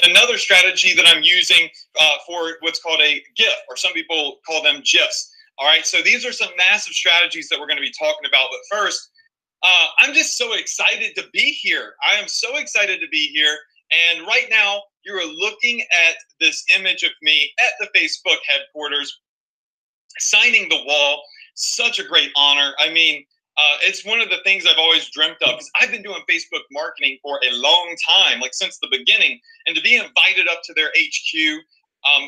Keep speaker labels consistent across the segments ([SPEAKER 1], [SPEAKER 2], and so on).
[SPEAKER 1] Another strategy that I'm using for what's called a GIF, or some people call them GIFs. All right, so these are some massive strategies that we're going to be talking about. But first, I'm just so excited to be here. I am so excited to be here. And right now, you're looking at this image of me at the Facebook headquarters, signing the wall. Such a great honor. I mean, it's one of the things I've always dreamt of, because I've been doing Facebook marketing for a long time, like since the beginning. And to be invited up to their HQ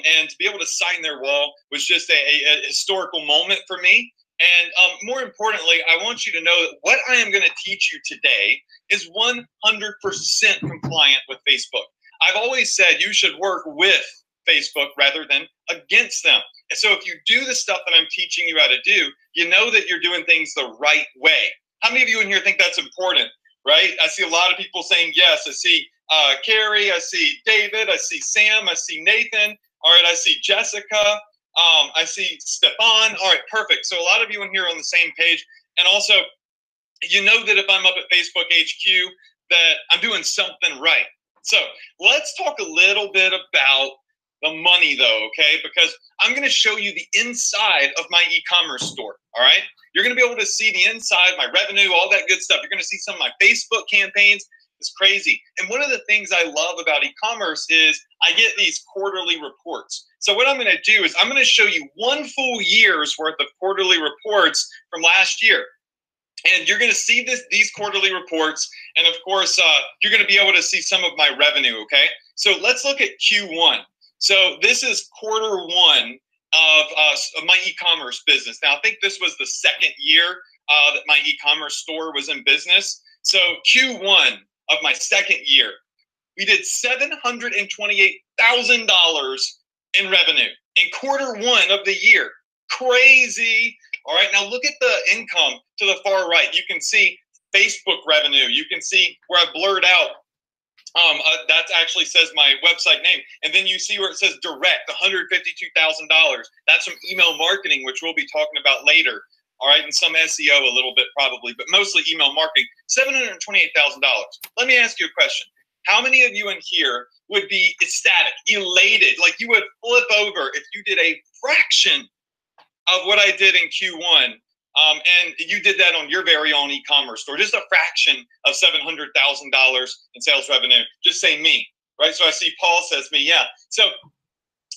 [SPEAKER 1] and to be able to sign their wall was just a historical moment for me. And more importantly, I want you to know that what I am going to teach you today is 100% compliant with Facebook. I've always said you should work with Facebook rather than against them. And so if you do the stuff that I'm teaching you how to do, you know that you're doing things the right way. How many of you in here think that's important, right? I see a lot of people saying yes. I see Carrie, I see David, I see Sam, I see Nathan. All right, I see Jessica. I see Stefan. All right, perfect. So a lot of you in here are on the same page. And also, you know that if I'm up at Facebook HQ, that I'm doing something right. So let's talk a little bit about the money, though, okay? Because I'm going to show you the inside of my e-commerce store, all right? You're going to be able to see the inside, my revenue, all that good stuff. You're going to see some of my Facebook campaigns. It's crazy. And one of the things I love about e-commerce is I get these quarterly reports. So what I'm going to do is I'm going to show you one full year's worth of quarterly reports from last year. And you're going to see these quarterly reports. And of course, you're going to be able to see some of my revenue, okay? So let's look at Q1. So this is quarter one of my e-commerce business. Now, I think this was the second year that my e-commerce store was in business. So Q1 of my second year, we did $728,000 in revenue in quarter one of the year. Crazy. All right, now look at the income to the far right. You can see Facebook revenue. You can see where I blurred out. That actually says my website name. And then you see where it says direct, $152,000. That's from email marketing, which we'll be talking about later. All right, and some SEO a little bit probably, but mostly email marketing, $728,000. Let me ask you a question. How many of you in here would be ecstatic, elated, like you would flip over if you did a fraction of what I did in Q1, and you did that on your very own e-commerce store, just a fraction of $700,000 in sales revenue? Just say me, right? So I see Paul says me, yeah. So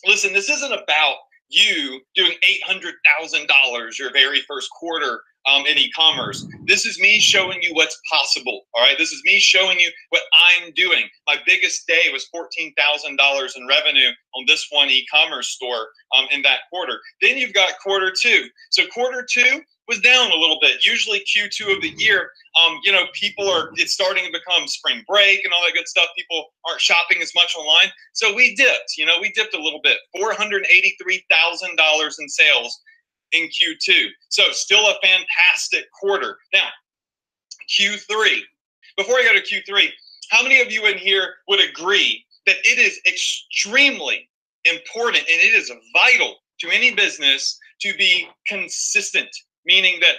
[SPEAKER 1] listen, this isn't about you doing $800,000 your very first quarter in e-commerce. This is me showing you what's possible. All right, this is me showing you what I'm doing. My biggest day was $14,000 in revenue on this one e-commerce store in that quarter. Then you've got quarter two. So quarter two was down a little bit. Usually Q2 of the year, it's starting to become spring break and all that good stuff. People aren't shopping as much online. So we dipped a little bit, $483,000 in sales in Q2. So still a fantastic quarter. Now, Q3. Before I go to Q3, how many of you in here would agree that it is extremely important and it is vital to any business to be consistent? Meaning that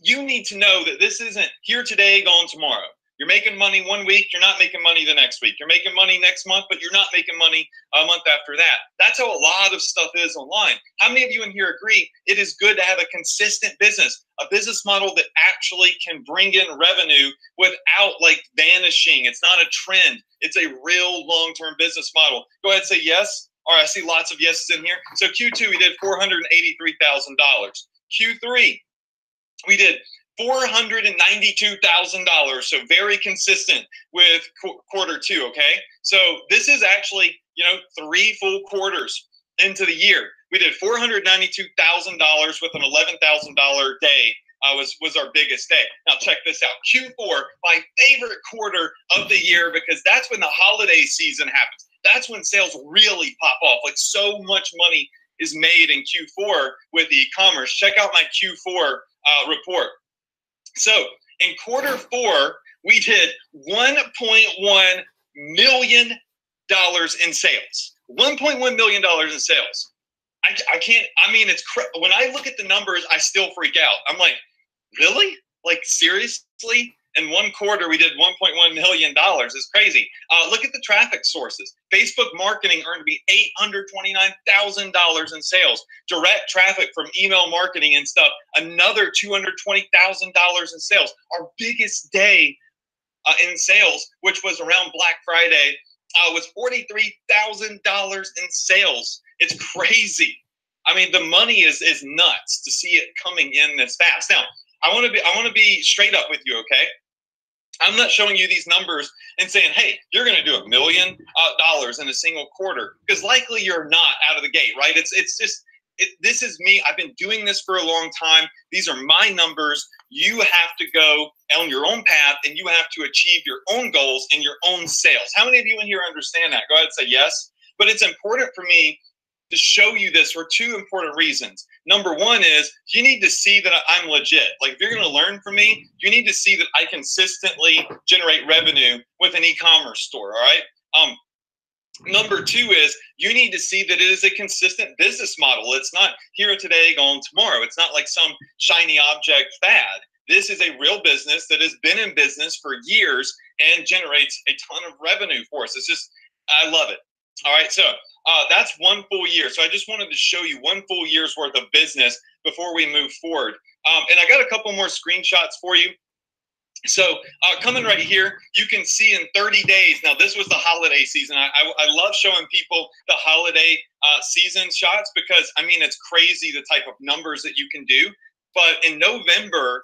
[SPEAKER 1] you need to know that this isn't here today, gone tomorrow. You're making money one week, you're not making money the next week. You're making money next month, but you're not making money a month after that. That's how a lot of stuff is online. How many of you in here agree it is good to have a consistent business, a business model that actually can bring in revenue without vanishing? It's not a trend. It's a real long-term business model. Go ahead and say yes. All right, I see lots of yeses in here. So Q2, we did $483,000. Q3, we did $492,000. So very consistent with quarter two, okay? So this is actually, 3 full quarters into the year. We did $492,000 with an $11,000 day was our biggest day. Now check this out. Q4, my favorite quarter of the year, because that's when the holiday season happens. That's when sales really pop off. So much money is made in Q4 with e-commerce. Check out my Q4 report. So in quarter four, we did $1.1 million in sales. $1.1 million in sales. When I look at the numbers, I still freak out. I'm like, really? Seriously? In one quarter, we did $1.1 million. It's crazy. Look at the traffic sources. Facebook marketing earned me $829,000 in sales. Direct traffic from email marketing and stuff, another $220,000 in sales. Our biggest day in sales, which was around Black Friday, was $43,000 in sales. It's crazy. I mean, the money is nuts to see it coming in this fast. Now, I want to be straight up with you, okay? I'm not showing you these numbers and saying, hey, you're going to do $1 million in a single quarter, because likely you're not out of the gate, right? This is me. I've been doing this for a long time. These are my numbers. You have to go on your own path, and you have to achieve your own goals and your own sales. How many of you in here understand that? Go ahead and say yes. But it's important for me to show you this for two important reasons. Number one is you need to see that I'm legit. Like, if you're going to learn from me, you need to see that I consistently generate revenue with an e-commerce store, all right? Number two is you need to see that it is a consistent business model. It's not here today, gone tomorrow. It's not like some shiny object fad. This is a real business that has been in business for years and generates a ton of revenue for us. It's just, I love it. All right, so that's 1 full year. So I just wanted to show you 1 full year's worth of business before we move forward. And I got a couple more screenshots for you. So coming right here, you can see in 30 days. Now, this was the holiday season. I love showing people the holiday season shots because, I mean, it's crazy the type of numbers that you can do. But in November,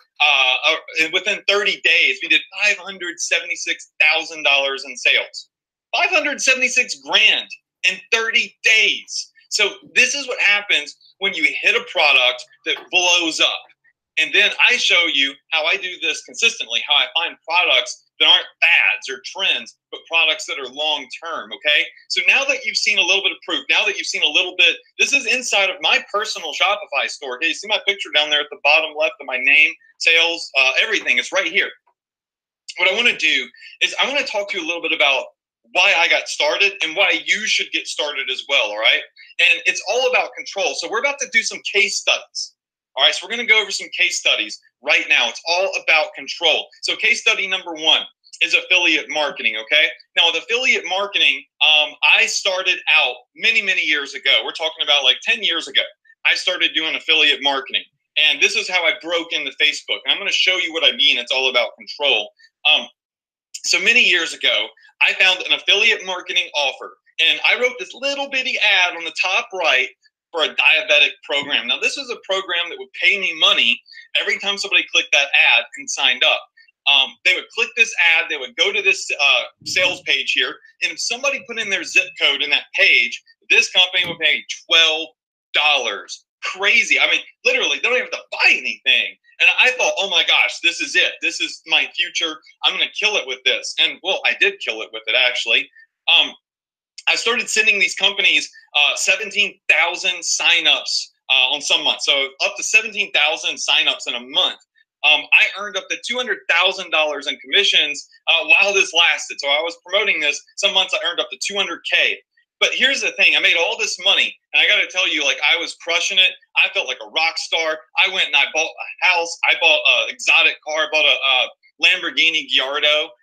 [SPEAKER 1] within 30 days, we did $576,000 in sales. 576 grand in 30 days. So this is what happens when you hit a product that blows up. And then I show you how I do this consistently, how I find products that aren't fads or trends, but products that are long-term, okay? So now that you've seen a little bit of proof, now that you've seen a little bit, this is inside of my personal Shopify store. Okay, you see my picture down there at the bottom left of my name, sales, everything. It's right here. What I want to do is I want to talk to you a little bit about why I got started and why you should get started as well, all right? And it's all about control. So we're about to do some case studies. All right, so we're going to go over some case studies right now. It's all about control. So case study number 1 is affiliate marketing, okay? Now, with affiliate marketing, I started out many, many years ago. We're talking about like 10 years ago. I started doing affiliate marketing. And this is how I broke into Facebook. And I'm going to show you what I mean. It's all about control. So many years ago, I found an affiliate marketing offer. And I wrote this little bitty ad on the top right for a diabetic program. Now, this was a program that would pay me money every time somebody clicked that ad and signed up. They would click this ad, they would go to this sales page here, and if somebody put in their zip code in that page, this company would pay $12. Crazy. I mean, literally, they don't even have to buy anything. And I thought, oh my gosh, this is it. This is my future. I'm going to kill it with this. And well, I did kill it with it, actually. I started sending these companies 17,000 signups on some months. So up to 17,000 signups in a month. I earned up to $200,000 in commissions while this lasted. So I was promoting this. Some months I earned up to $200K. But here's the thing. I made all this money. And I got to tell you, like, I was crushing it. I felt like a rock star. I went and I bought a house. I bought an exotic car. I bought a Lamborghini Gallardo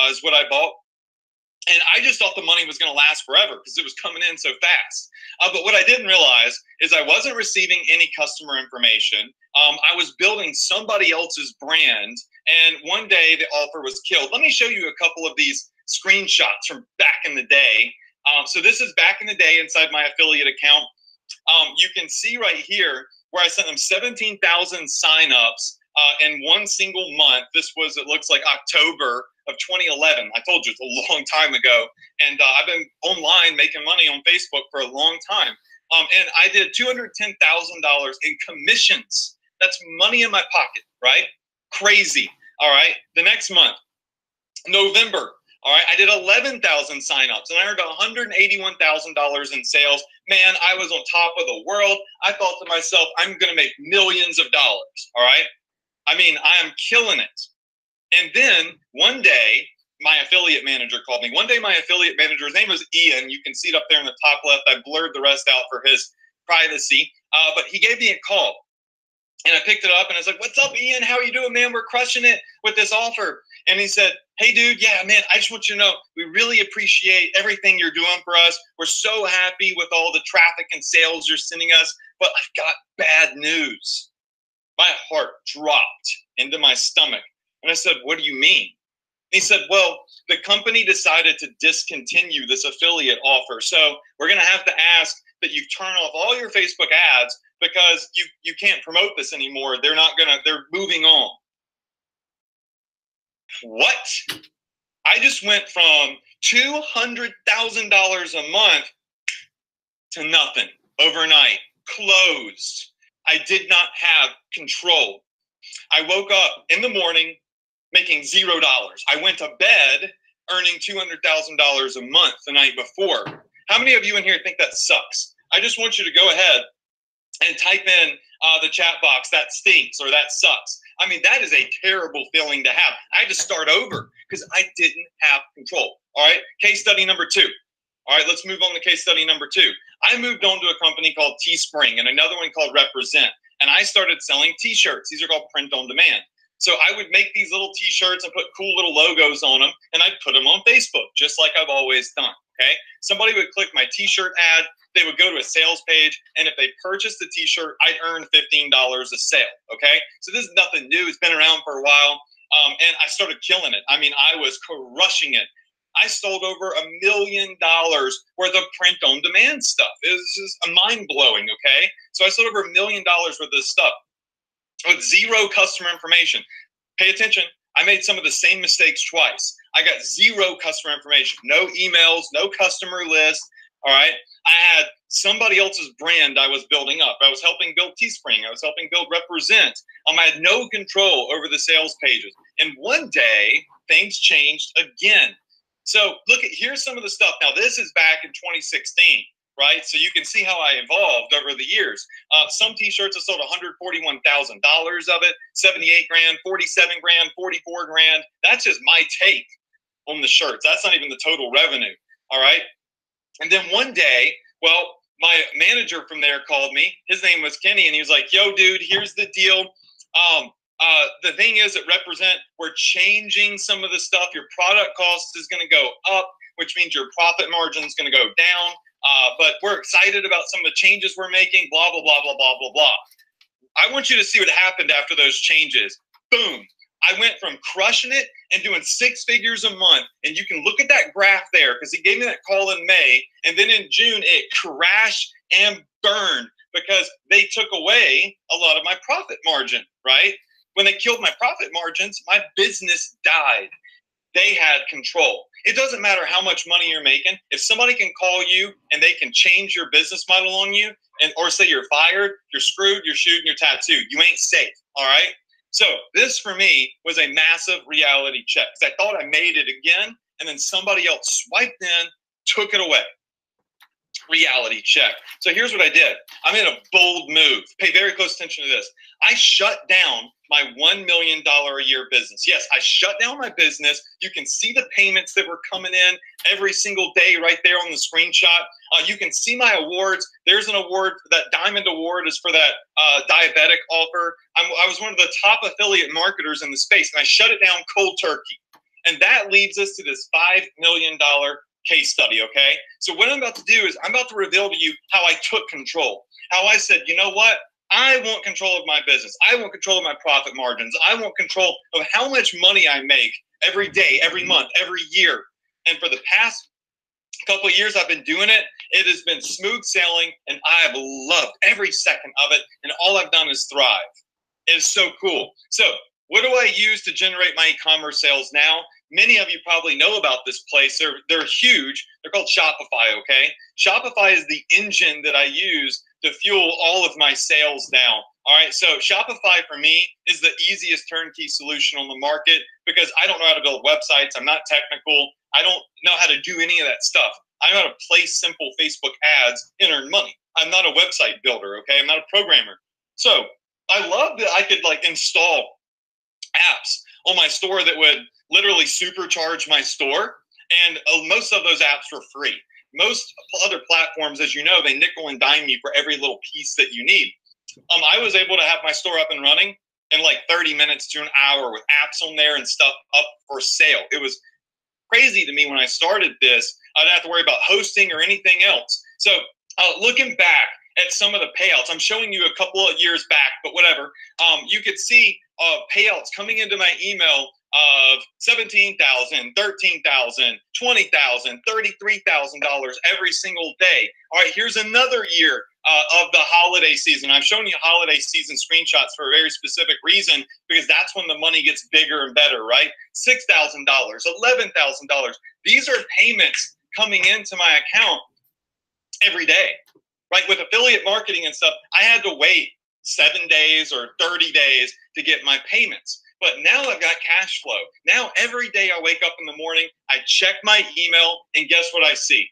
[SPEAKER 1] is what I bought. And I just thought the money was going to last forever because it was coming in so fast. But what I didn't realize is I wasn't receiving any customer information. I was building somebody else's brand. And one day the offer was killed. Let me show you a couple of these screenshots from back in the day. So this is back in the day inside my affiliate account. You can see right here where I sent them 17,000 signups in one single month. This was, it looks like October of 2011. I told you it's a long time ago. And I've been online making money on Facebook for a long time. And I did $210,000 in commissions. That's money in my pocket, right? Crazy. All right. The next month, November. All right, I did 11,000 signups and I earned $181,000 in sales. Man, I was on top of the world. I thought to myself, I'm going to make millions of dollars. All right. I mean, I am killing it. And then one day, my affiliate manager called me. One day, my affiliate manager, his name was Ian. You can see it up there in the top left. I blurred the rest out for his privacy. But he gave me a call. And I picked it up and I was like, what's up, Ian? How are you doing, man? We're crushing it with this offer. And he said, hey, dude, yeah, man, I just want you to know we really appreciate everything you're doing for us. We're so happy with all the traffic and sales you're sending us, but I've got bad news. My heart dropped into my stomach. And I said, what do you mean? He said, well, the company decided to discontinue this affiliate offer. So we're going to have to ask that you turn off all your Facebook ads because you can't promote this anymore. They're moving on. What? I just went from $200,000 a month to nothing overnight, closed. I did not have control. I woke up in the morning making $0. I went to bed earning $200,000 a month the night before. How many of you in here think that sucks? I just want you to go ahead and type in the chat box, that stinks or that sucks. I mean, that is a terrible feeling to have. I had to start over because I didn't have control. All right, case study number 2. All right, let's move on to case study number 2. I moved on to a company called Teespring and another one called Represent. And I started selling t-shirts. These are called print on demand. So I would make these little t-shirts and put cool little logos on them, and I'd put them on Facebook, just like I've always done, okay? Somebody would click my t-shirt ad, they would go to a sales page, and if they purchased the t-shirt, I'd earn $15 a sale, okay? So this is nothing new. It's been around for a while, and I started killing it. I mean, I was crushing it. I sold over $1 million worth of print on demand stuff. It was just mind-blowing, okay? So I sold over $1 million worth of this stuff with zero customer information. Pay attention. I made some of the same mistakes twice. I got zero customer information, no emails, no customer list. All right. I had somebody else's brand I was building up. I was helping build Teespring. I was helping build Represent. I had no control over the sales pages. And one day things changed again. So look at, here's some of the stuff. Now this is back in 2016. Right? So you can see how I evolved over the years. Some t-shirts I sold $141,000 of it, 78 grand, 47 grand, 44 grand. That's just my take on the shirts. That's not even the total revenue. All right. And then one day, well, my manager from there called me. His name was Kenny, and he was like, yo, dude, here's the deal. The thing is at Represent, we're changing some of the stuff. Your product cost is going to go up, which means your profit margin is going to go down. But we're excited about some of the changes we're making, blah, blah, blah, blah, blah, blah, blah. I want you to see what happened after those changes. Boom. I went from crushing it and doing 6 figures a month. And you can look at that graph there because he gave me that call in May. And then in June, it crashed and burned because they took away a lot of my profit margin, right? When they killed my profit margins, my business died. They had control. It doesn't matter how much money you're making. If somebody can call you and they can change your business model on you, and or say you're fired, you're screwed, you're shooting, you're tattooed. You ain't safe. All right. So this for me was a massive reality check because I thought I made it again, and then somebody else swiped in, took it away. Reality check. So here's what I did. I made a bold move. Pay very close attention to this. I shut down my $1 million a year business. Yes, I shut down my business. You can see the payments that were coming in every single day right there on the screenshot. You can see my awards. There's an award. That Diamond Award is for that diabetic offer. I was one of the top affiliate marketers in the space, and I shut it down cold turkey. And that leads us to this $5 million case study, okay? So what I'm about to do is I'm about to reveal to you how I took control. How I said, you know what? I want control of my business. I want control of my profit margins. I want control of how much money I make every day, every month, every year. And for the past couple of years I've been doing it. It has been smooth sailing, and I have loved every second of it. And all I've done is thrive. It is so cool. So what do I use to generate my e-commerce sales now? Many of you probably know about this place. They're huge. They're called Shopify, okay? Shopify is the engine that I use to fuel all of my sales now. All right, so Shopify for me is the easiest turnkey solution on the market because I don't know how to build websites. I'm not technical. I don't know how to do any of that stuff. I know how to place simple Facebook ads and earn money. I'm not a website builder, okay? I'm not a programmer. So I love that I could install apps on my store that would literally supercharge my store. And most of those apps were free. Most other platforms, as you know, they nickel and dime you for every little piece that you need. I was able to have my store up and running in like 30 minutes to an hour with apps on there and stuff up for sale. It was crazy to me when I started this. I didn't have to worry about hosting or anything else. So looking back at some of the payouts, I'm showing you a couple of years back, but whatever. You could see payouts coming into my email of $17,000, $13,000, $20,000, $33,000 every single day. All right, here's another year of the holiday season. I'm showing you holiday season screenshots for a very specific reason, because that's when the money gets bigger and better, right? $6,000, $11,000. These are payments coming into my account every day, right? With affiliate marketing and stuff, I had to wait 7 days or 30 days to get my payments. But now I've got cash flow. Now every day I wake up in the morning, I check my email, and guess what I see?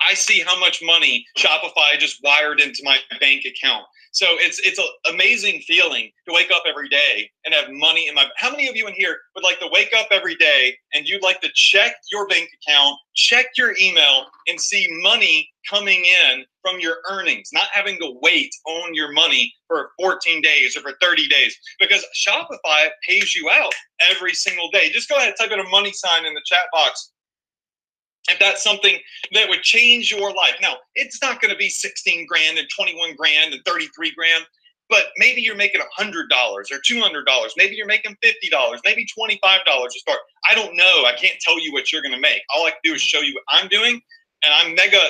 [SPEAKER 1] I see how much money Shopify just wired into my bank account. So it's an amazing feeling to wake up every day and have money in my. How many of you in here would like to wake up every day and you'd like to check your bank account, check your email, and see money coming in from your earnings, not having to wait on your money for 14 days or for 30 days? Because Shopify pays you out every single day. Just go ahead and type in a money sign in the chat box if that's something that would change your life. Now, it's not going to be 16 grand and 21 grand and 33 grand, but maybe you're making $100 or $200. Maybe you're making $50, maybe $25 to start. I don't know. I can't tell you what you're going to make. All I can do is show you what I'm doing. And I'm mega,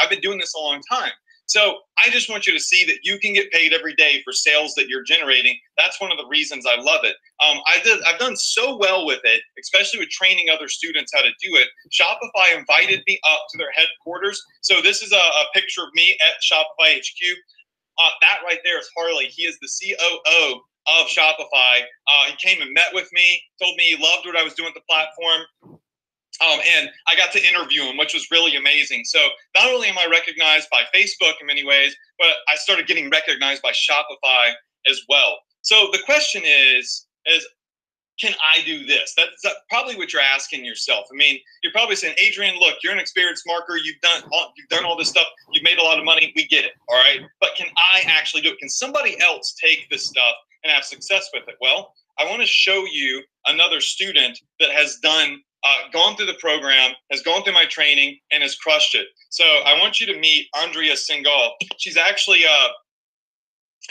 [SPEAKER 1] I've been doing this a long time. So I just want you to see that you can get paid every day for sales that you're generating. That's one of the reasons I love it. I've done so well with it, especially with training other students how to do it. Shopify invited me up to their headquarters. So this is a picture of me at Shopify HQ. That right there is Harley. He is the COO of Shopify. He came and met with me, told me he loved what I was doing with the platform. And I got to interview him, which was really amazing. So not only am I recognized by Facebook in many ways, but I started getting recognized by Shopify as well. So the question is can I do this? That's probably what you're asking yourself. I mean, you're probably saying, Adrian, look, you're an experienced marketer. You've done all this stuff. You've made a lot of money. We get it. All right. But can I actually do it? Can somebody else take this stuff and have success with it? Well, I want to show you another student that has gone through the program, has gone through my training, and has crushed it. So I want you to meet Andrea Singal. She's actually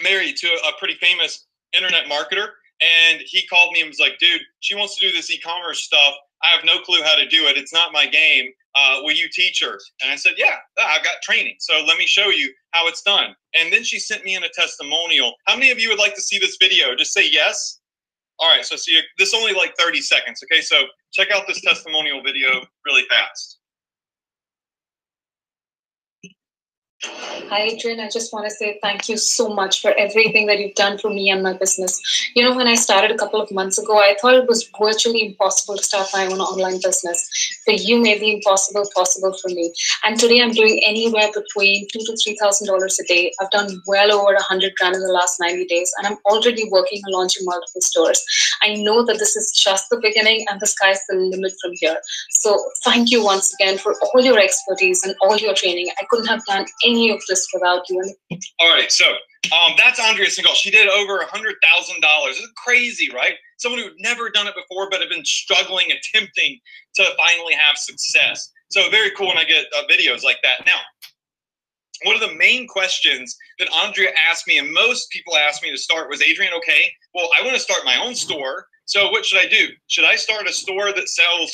[SPEAKER 1] married to a pretty famous internet marketer. And he called me and was like, dude, she wants to do this e-commerce stuff. I have no clue how to do it. It's not my game. Will you teach her? And I said, yeah, I've got training. So let me show you how it's done. And then she sent me in a testimonial. How many of you would like to see this video? Just say yes. All right. So see, this is only like 30 seconds. Okay. So check out this testimonial video really fast.
[SPEAKER 2] Hi, Adrian. I just want to say thank you so much for everything that you've done for me and my business. You know, when I started a couple of months ago, I thought it was virtually impossible to start my own online business. For you, made the impossible possible for me. And today I'm doing anywhere between $2,000 to $3,000 a day. I've done well over 100 grand in the last 90 days, and I'm already working on launching multiple stores. I know that this is just the beginning and the sky's the limit from here. So thank you once again for all your expertise and all your training. I couldn't have done any of this without you.
[SPEAKER 1] All right, so that's Andrea Singal. She did over $100,000. It's crazy, right? Someone who'd never done it before, but have been struggling, attempting to finally have success. So very cool when I get videos like that. Now, one of the main questions that Andrea asked me, and most people asked me to start, was, Adrian, okay, well, I want to start my own store. So what should I do? Should I start a store that sells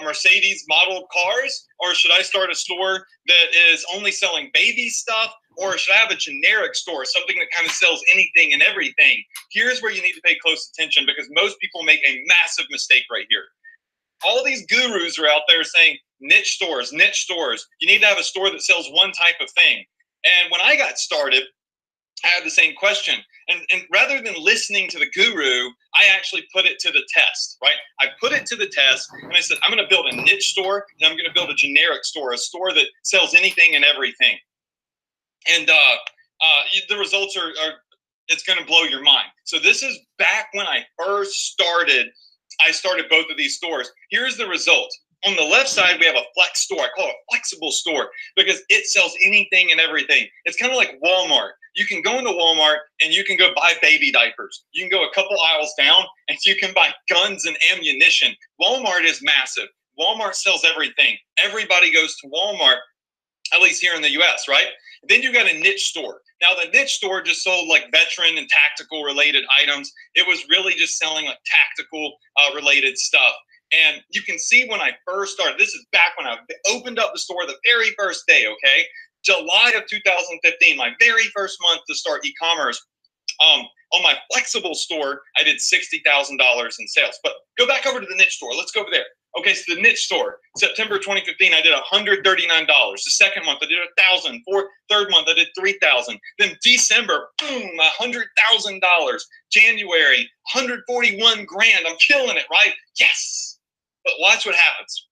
[SPEAKER 1] Mercedes modeled cars? Or should I start a store that is only selling baby stuff? Or should I have a generic store, something that kind of sells anything and everything? Here's where you need to pay close attention, because most people make a massive mistake right here. All these gurus are out there saying niche stores, niche stores. You need to have a store that sells one type of thing. And when I got started, I had the same question. And rather than listening to the guru, I actually put it to the test, right? I put it to the test, and I said, I'm going to build a niche store, and I'm going to build a generic store, a store that sells anything and everything. And the results are it's going to blow your mind. So this is back when I first started. I started both of these stores. Here's the result. On the left side, we have a flex store. I call it a flexible store because it sells anything and everything. It's kind of like Walmart. You can go into Walmart and you can go buy baby diapers. You can go a couple aisles down and you can buy guns and ammunition. Walmart is massive. Walmart sells everything. Everybody goes to Walmart, at least here in the US, right? Then you got a niche store. Now the niche store just sold like veteran and tactical related items. It was really just selling like tactical related stuff. And you can see when I first started, this is back when I opened up the store the very first day, okay? July of 2015, my very first month to start e-commerce. On my flexible store, I did $60,000 in sales. But go back over to the niche store. Let's go over there. Okay, so the niche store, September 2015, I did $139. The second month, I did $1,000. Third month, I did $3,000. Then December, boom, $100,000. January, 141 grand. I'm killing it, right? Yes. But watch what happens.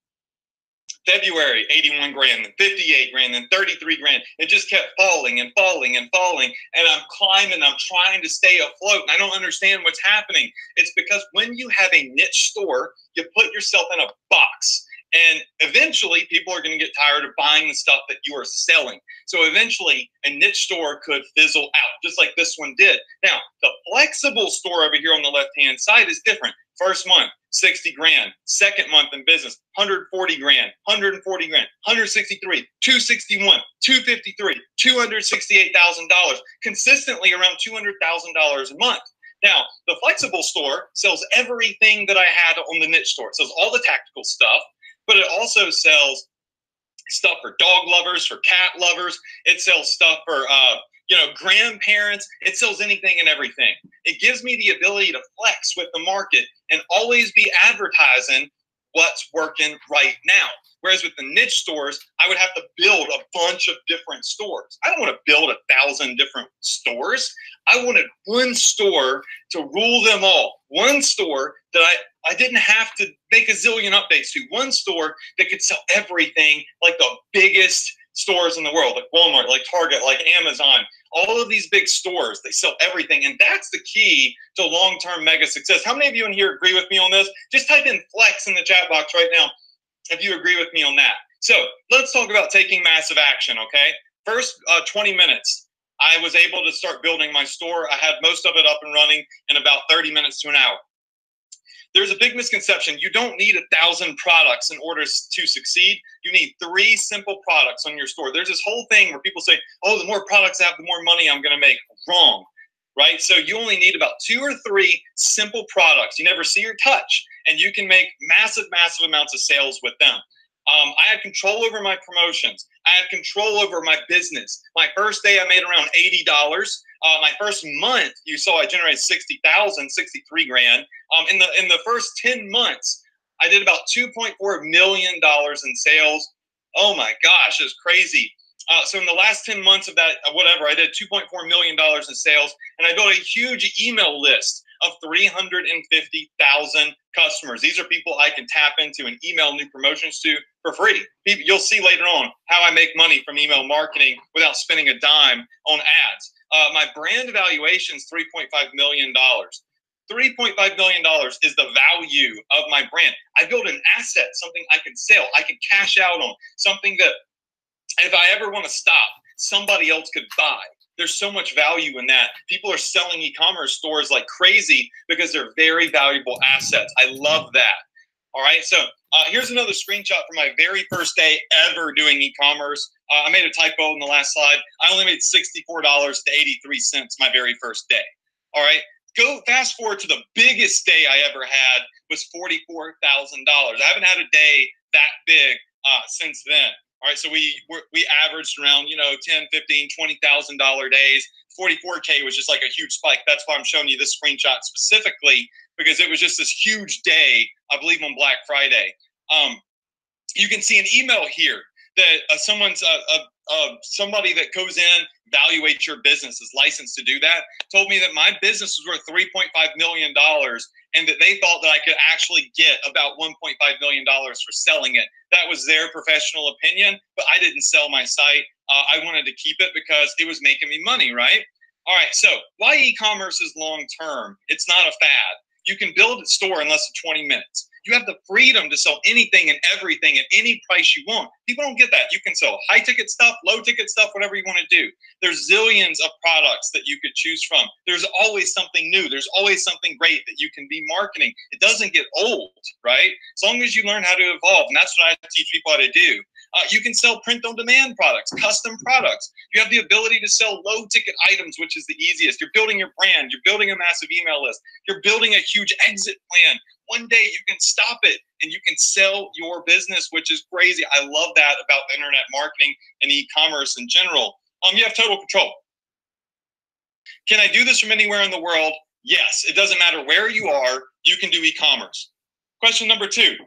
[SPEAKER 1] February, 81 grand, then 58 grand, then 33 grand. It just kept falling and falling and falling. And I'm climbing, I'm trying to stay afloat. And I don't understand what's happening. It's because when you have a niche store, you put yourself in a box. And eventually people are going to get tired of buying the stuff that you are selling. So eventually a niche store could fizzle out, just like this one did. Now, the flexible store over here on the left-hand side is different. First month, 60 grand. Second month in business, 140 grand, 140 grand, 163, 261, 253, $268,000, consistently around $200,000 a month. Now, the flexible store sells everything that I had on the niche store. It sells all the tactical stuff, but it also sells stuff for dog lovers, for cat lovers. It sells stuff for, grandparents. It sells anything and everything. It gives me the ability to flex with the market and always be advertising what's working right now. Whereas with the niche stores, I would have to build a bunch of different stores. I don't want to build 1,000 different stores. I wanted one store to rule them all. One store that I didn't have to make a zillion updates to. One store that could sell everything, like the biggest stores in the world, like Walmart, like Target, like Amazon. All of these big stores, they sell everything. And that's the key to long-term mega success. How many of you in here agree with me on this? Just type in flex in the chat box right now if you agree with me on that. So let's talk about taking massive action, okay? First 20 minutes, I was able to start building my store. I had most of it up and running in about 30 minutes to an hour. There's a big misconception. You don't need 1,000 products in order to succeed. You need 3 simple products on your store. There's this whole thing where people say, oh, the more products I have, the more money I'm going to make. Wrong, right? So you only need about 2 or 3 simple products you never see or touch, and you can make massive, massive amounts of sales with them. I had control over my promotions. I had control over my business. My first day, I made around $80. My first month, you saw I generated 60,000, 63 grand. In the first 10 months, I did about $2.4 million in sales. Oh my gosh, it's crazy. So in the last 10 months of that, I did $2.4 million in sales, and I built a huge email list of 350,000 customers. These are people I can tap into and email new promotions to for free. You'll see later on how I make money from email marketing without spending a dime on ads. My brand valuation is $3.5 million. $3.5 million is the value of my brand. I built an asset, something I can sell, I can cash out on, something that if I ever want to stop, somebody else could buy. There's so much value in that. People are selling e-commerce stores like crazy because they're very valuable assets. I love that. All right, so here's another screenshot from my very first day ever doing e-commerce. I made a typo in the last slide. I only made $64.83 my very first day. All right, go fast forward to the biggest day I ever had was $44,000. I haven't had a day that big since then. All right, so we averaged around, $10, $15, $20,000 days. 44K was just like a huge spike. That's why I'm showing you this screenshot specifically, because it was just this huge day, I believe on Black Friday. You can see an email here that somebody that goes in, evaluates your business, is licensed to do that, told me that my business was worth $3.5 million and that they thought that I could actually get about $1.5 million for selling it. That was their professional opinion, but I didn't sell my site. I wanted to keep it because it was making me money, right? All right, so why e-commerce is long-term? It's not a fad. You can build a store in less than 20 minutes. You have the freedom to sell anything and everything at any price you want. People don't get that. You can sell high ticket stuff, low ticket stuff, whatever you want to do. There's zillions of products that you could choose from. There's always something new. There's always something great that you can be marketing. It doesn't get old, right? As long as you learn how to evolve, and that's what I teach people how to do. You can sell print-on-demand products, custom products. You have the ability to sell low-ticket items, which is the easiest. You're building your brand. You're building a massive email list. You're building a huge exit plan. One day you can stop it and you can sell your business, which is crazy. I love that about internet marketing and e-commerce in general. You have total control. Can I do this from anywhere in the world? Yes. It doesn't matter where you are. You can do e-commerce. Question number 2.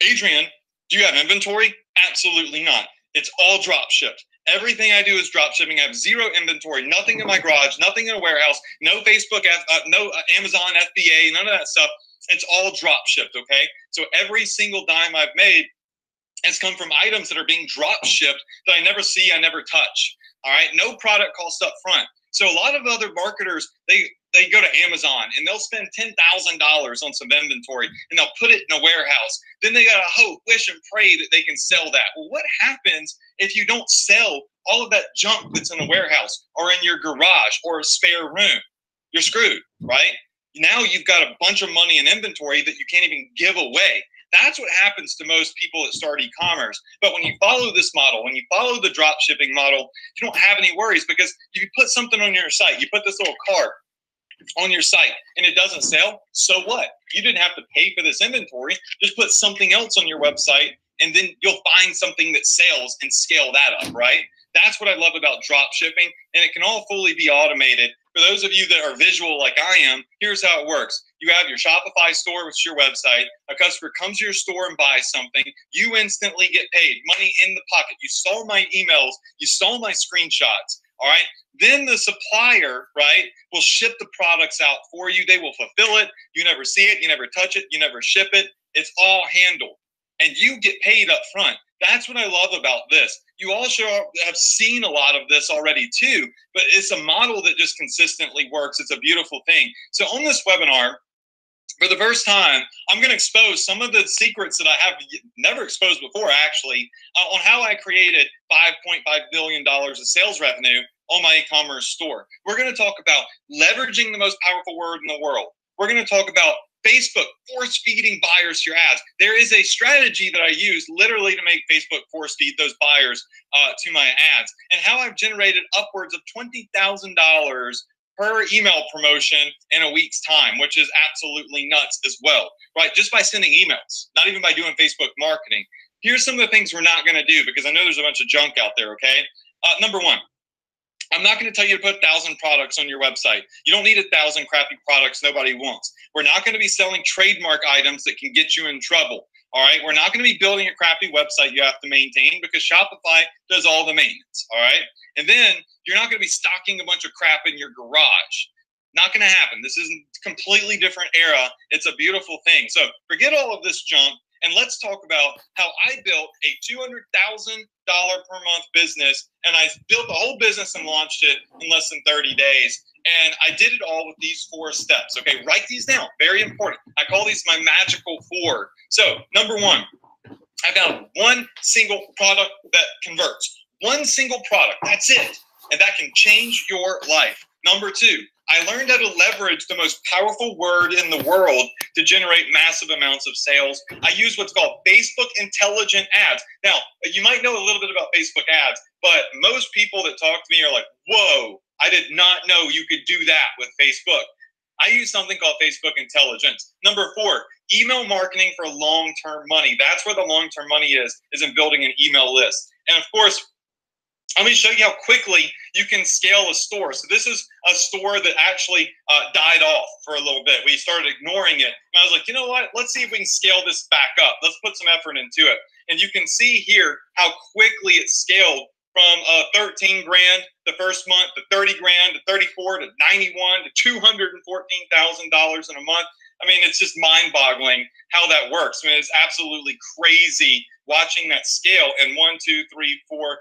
[SPEAKER 1] Adrian, do you have inventory? Absolutely not. It's all drop shipped. Everything I do is drop shipping. I have zero inventory, nothing in my garage, nothing in a warehouse, no Facebook, no Amazon FBA, none of that stuff. It's all drop shipped, okay? So every single dime I've made has come from items that are being drop shipped that I never see, I never touch, all right? No product cost up front. So a lot of other marketers, they go to Amazon and they'll spend $10,000 on some inventory and they'll put it in a warehouse. Then they got to hope, wish, and pray that they can sell that. Well, what happens if you don't sell all of that junk that's in a warehouse or in your garage or a spare room? You're screwed, right? Now you've got a bunch of money in inventory that you can't even give away. That's what happens to most people that start e-commerce. But when you follow this model, when you follow the drop shipping model, you don't have any worries, because if you put something on your site, you put this little cart on your site and it doesn't sell, so what? You didn't have to pay for this inventory. Just put something else on your website and then you'll find something that sells and scale that up, right? That's what I love about drop shipping, and it can all fully be automated. For those of you that are visual like I am, here's how it works. You have your Shopify store, which is your website. A customer comes to your store and buys something. You instantly get paid, money in the pocket. You saw my emails. You saw my screenshots, all right? Then the supplier, right, will ship the products out for you. They will fulfill it. You never see it. You never touch it. You never ship it. It's all handled, and you get paid up front. That's what I love about this. You also have seen a lot of this already too, but it's a model that just consistently works. It's a beautiful thing. So on this webinar, for the first time, I'm going to expose some of the secrets that I have never exposed before, actually, on how I created $5.5 billion of sales revenue on my e-commerce store. We're going to talk about leveraging the most powerful word in the world. We're going to talk about Facebook force feeding buyers your ads. There is a strategy that I use literally to make Facebook force feed those buyers to my ads, and how I've generated upwards of $20,000 per email promotion in a week's time, which is absolutely nuts as well, right? Just by sending emails, not even by doing Facebook marketing. Here's some of the things we're not going to do, because I know there's a bunch of junk out there, okay? Number 1. I'm not going to tell you to put 1,000 products on your website. You don't need 1,000 crappy products nobody wants. We're not going to be selling trademark items that can get you in trouble. All right. We're not going to be building a crappy website you have to maintain, because Shopify does all the maintenance. All right. And then you're not going to be stocking a bunch of crap in your garage. Not going to happen. This is a completely different era. It's a beautiful thing. So forget all of this junk, and let's talk about how I built a $200,000 per month business, and I built the whole business and launched it in less than 30 days. And I did it all with these 4 steps. Okay, write these down. Very important. I call these my magical 4. So number 1, I found one single product that converts. One single product. That's it. And that can change your life. Number 2, I learned how to leverage the most powerful word in the world to generate massive amounts of sales. I use what's called Facebook intelligent ads. Now, you might know a little bit about Facebook ads, but most people that talk to me are like, whoa, I did not know you could do that with Facebook. I use something called Facebook intelligence. Number 4, email marketing for long-term money. That's where the long-term money is in building an email list. And of course, let me show you how quickly you can scale a store. So this is a store that actually died off for a little bit. We started ignoring it. And I was like, you know what? Let's see if we can scale this back up. Let's put some effort into it. And you can see here how quickly it scaled from 13 grand the first month to 30 grand to 34 to 91 to $214,000 in a month. I mean, it's just mind-boggling how that works. I mean, it's absolutely crazy watching that scale in 1, 2, 3, 4,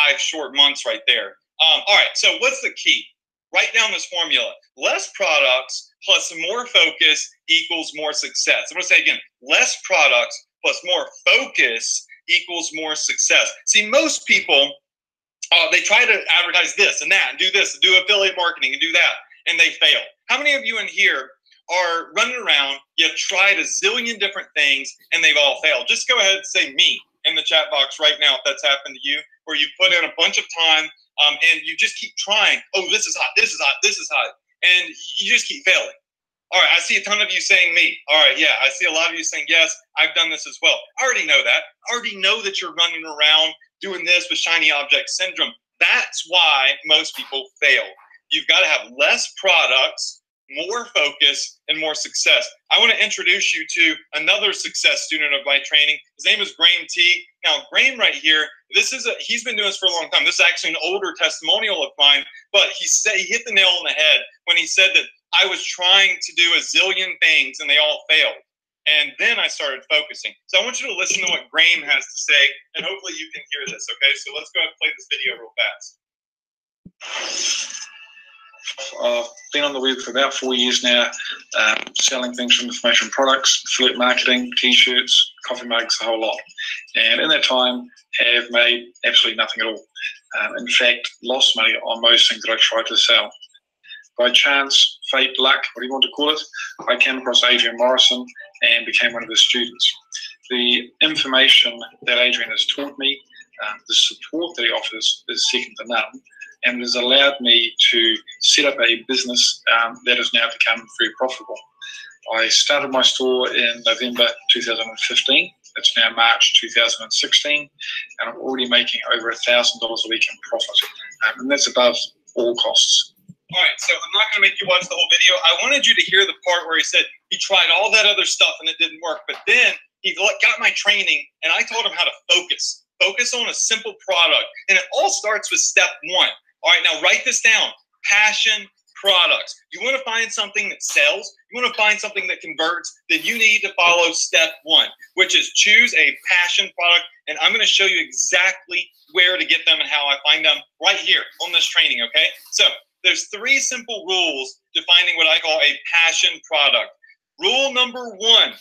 [SPEAKER 1] 5 short months right there. All right, so what's the key? Write down this formula. Less products, plus more focus equals more success. I'm going to say again, less products plus more focus equals more success. See, most people, they try to advertise this and that and do this and do affiliate marketing and do that, and they fail. How many of you in here are running around, you've tried a zillion different things, and they've all failed? Just go ahead and say me in the chat box right now if that's happened to you, where you put in a bunch of time and you just keep trying. Oh, this is hot, this is hot, this is hot, and you just keep failing. All right, I see a ton of you saying me. All right, yeah, I see a lot of you saying, yes, I've done this as well. I already know that. I already know that you're running around doing this with shiny object syndrome. That's why most people fail. You've got to have less products, more focus, and more success. I want to introduce you to another success student of my training. His name is Graham T. Now, Graham right here, he's been doing this for a long time. This is actually an older testimonial of mine, but he hit the nail on the head when he said that I was trying to do a zillion things and they all failed. And then I started focusing. So I want you to listen to what Graham has to say, and hopefully you can hear this, okay? So let's go ahead and play this video real fast.
[SPEAKER 3] I've been on the web for about 4 years now, selling things from information products, affiliate marketing, t-shirts, coffee mugs, a whole lot. And in that time, have made absolutely nothing at all. In fact, lost money on most things that I tried to sell. By chance, fate, luck, what do you want to call it, I came across Adrian Morrison and became one of his students. The information that Adrian has taught me, the support that he offers is second to none, and it has allowed me to set up a business that has now become very profitable. I started my store in November 2015. It's now March 2016, and I'm already making over $1,000 a week in profit, and that's above all costs.
[SPEAKER 1] All right, so I'm not going to make you watch the whole video. I wanted you to hear the part where he said he tried all that other stuff and it didn't work, but then he got my training and I taught him how to focus on a simple product, and it all starts with step one. All right, now write this down. Passion products. You want to find something that sells, you want to find something that converts, then you need to follow step one, which is choose a passion product. And I'm going to show you exactly where to get them and how I find them right here on this training, okay? So there's 3 simple rules to finding what I call a passion product. Rule number 1,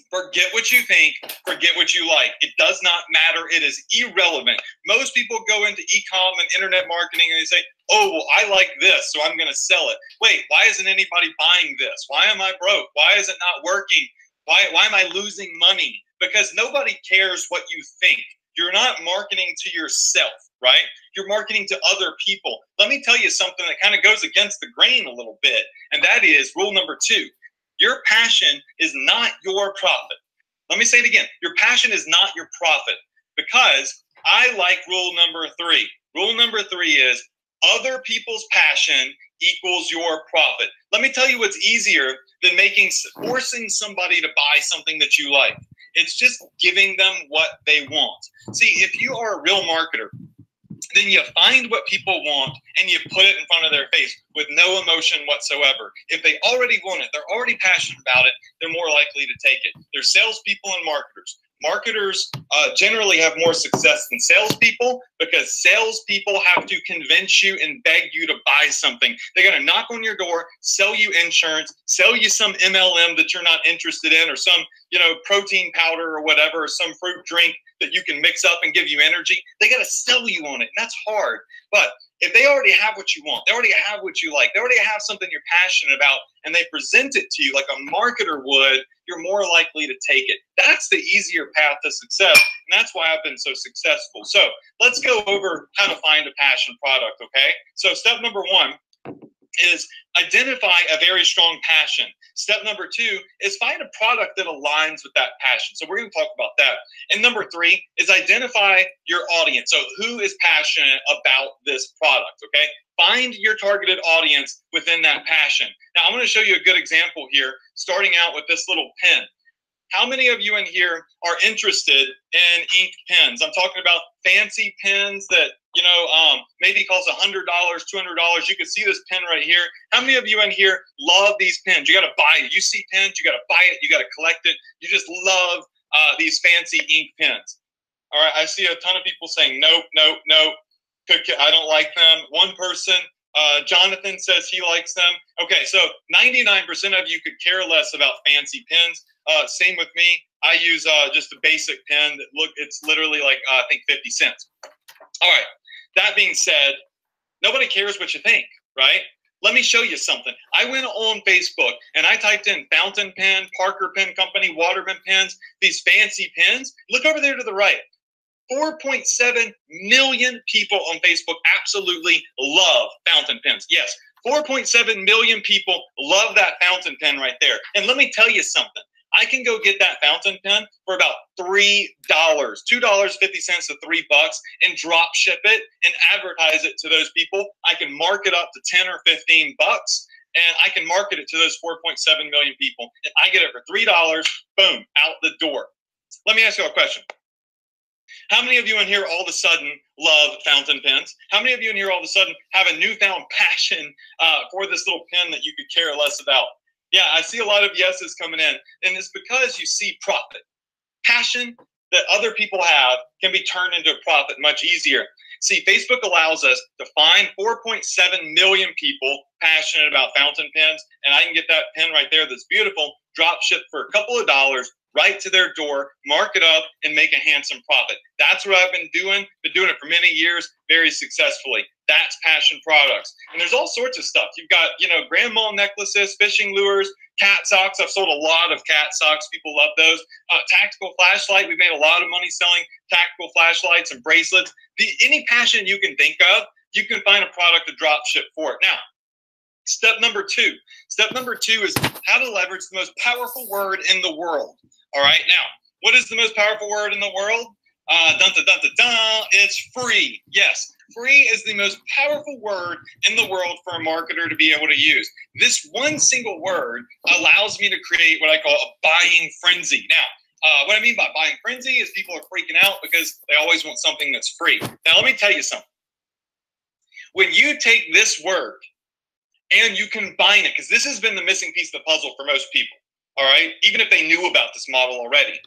[SPEAKER 1] forget what you think, forget what you like. It does not matter. It is irrelevant. Most people go into e-com and internet marketing and they say, oh, well, I like this, so I'm going to sell it. Wait, why isn't anybody buying this? Why am I broke? Why is it not working? Why am I losing money? Because nobody cares what you think. You're not marketing to yourself, right? You're marketing to other people. Let me tell you something that kind of goes against the grain a little bit, and that is rule number 2. Your passion is not your profit. Let me say it again. Your passion is not your profit, because I like rule number 3. Rule number 3 is other people's passion equals your profit. Let me tell you what's easier than forcing somebody to buy something that you like. It's just giving them what they want. See, if you are a real marketer, then you find what people want and you put it in front of their face with no emotion whatsoever. If they already want it, they're already passionate about it, they're more likely to take it. There's salespeople and marketers. Marketers generally have more success than salespeople, because salespeople have to convince you and beg you to buy something. They're going to knock on your door, sell you insurance, sell you some MLM that you're not interested in, or some, protein powder or whatever, or some fruit drink that you can mix up and give you energy. They got to sell you on it, and that's hard. But if they already have what you want, they already have what you like, they already have something you're passionate about, and they present it to you like a marketer would, you're more likely to take it. That's the easier path to success, and that's why I've been so successful. So let's go over how to find a passion product, okay? So step number 1 is identify a very strong passion. Step number 2 is find a product that aligns with that passion. So we're going to talk about that. And number 3 is identify your audience. So who is passionate about this product, okay? Find your targeted audience within that passion. Now, I'm going to show you a good example here, starting out with this little pen. How many of you in here are interested in ink pens? I'm talking about fancy pens that, maybe cost $100, $200. You can see this pen right here. How many of you in here love these pens? You got to buy it. You see pens, you got to buy it. You got to collect it. You just love these fancy ink pens. All right, I see a ton of people saying, nope, nope, nope. I don't like them. One person Jonathan says he likes them. Okay, so 99% of you could care less about fancy pens. Same with me. I use just a basic pen that it's literally like I think 50 cents. All right. That being said, nobody cares what you think, right? Let me show you something. I went on Facebook and I typed in fountain pen, Parker Pen Company, Waterman pens, these fancy pens. Look over there to the right. 4.7 million people on Facebook absolutely love fountain pens. Yes, 4.7 million people love that fountain pen right there. And let me tell you something. I can go get that fountain pen for about $3, $2.50 to $3, and drop ship it and advertise it to those people. I can mark it up to 10 or 15 bucks, and I can market it to those 4.7 million people. And I get it for $3, boom, out the door. Let me ask you a question. How many of you in here all of a sudden love fountain pens? How many of you in here all of a sudden have a newfound passion for this little pen that you could care less about? Yeah, I see a lot of yeses coming in, and it's because you see profit. Passion that other people have can be turned into a profit much easier. See, Facebook allows us to find 4.7 million people passionate about fountain pens, and I can get that pen right there that's beautiful, drop ship for a couple of dollars, right to their door, mark it up, and make a handsome profit. That's what I've been doing it for many years, very successfully. That's passion products. And there's all sorts of stuff. You've got, grandma necklaces, fishing lures, cat socks. I've sold a lot of cat socks. People love those. Tactical flashlight. We've made a lot of money selling tactical flashlights and bracelets. Any passion you can think of, you can find a product to drop ship for it. Now, step number two. Step number two is how to leverage the most powerful word in the world. All right. Now, what is the most powerful word in the world? It's free. Yes. Free is the most powerful word in the world for a marketer to be able to use. This one single word allows me to create what I call a buying frenzy. Now, what I mean by buying frenzy is people are freaking out because they always want something that's free. Now, let me tell you something. When you take this word and you combine it, because this has been the missing piece of the puzzle for most people, all right, even if they knew about this model already.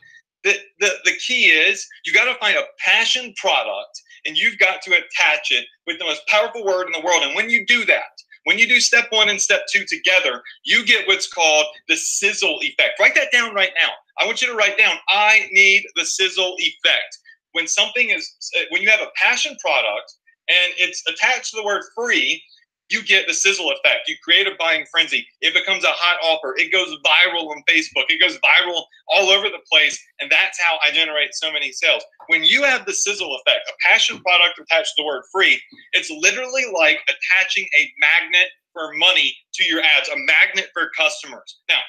[SPEAKER 1] The key is you got to find a passion product, and you've got to attach it with the most powerful word in the world. And when you do that, when you do step one and step two together, you get what's called the sizzle effect. Write that down right now. I want you to write down, I need the sizzle effect. When you have a passion product and it's attached to the word free, you get the sizzle effect. You create a buying frenzy. It becomes a hot offer. It goes viral on Facebook. It goes viral all over the place. And that's how I generate so many sales. When you have the sizzle effect, a passion product attached to the word free, it's literally like attaching a magnet for money to your ads, a magnet for customers. Now,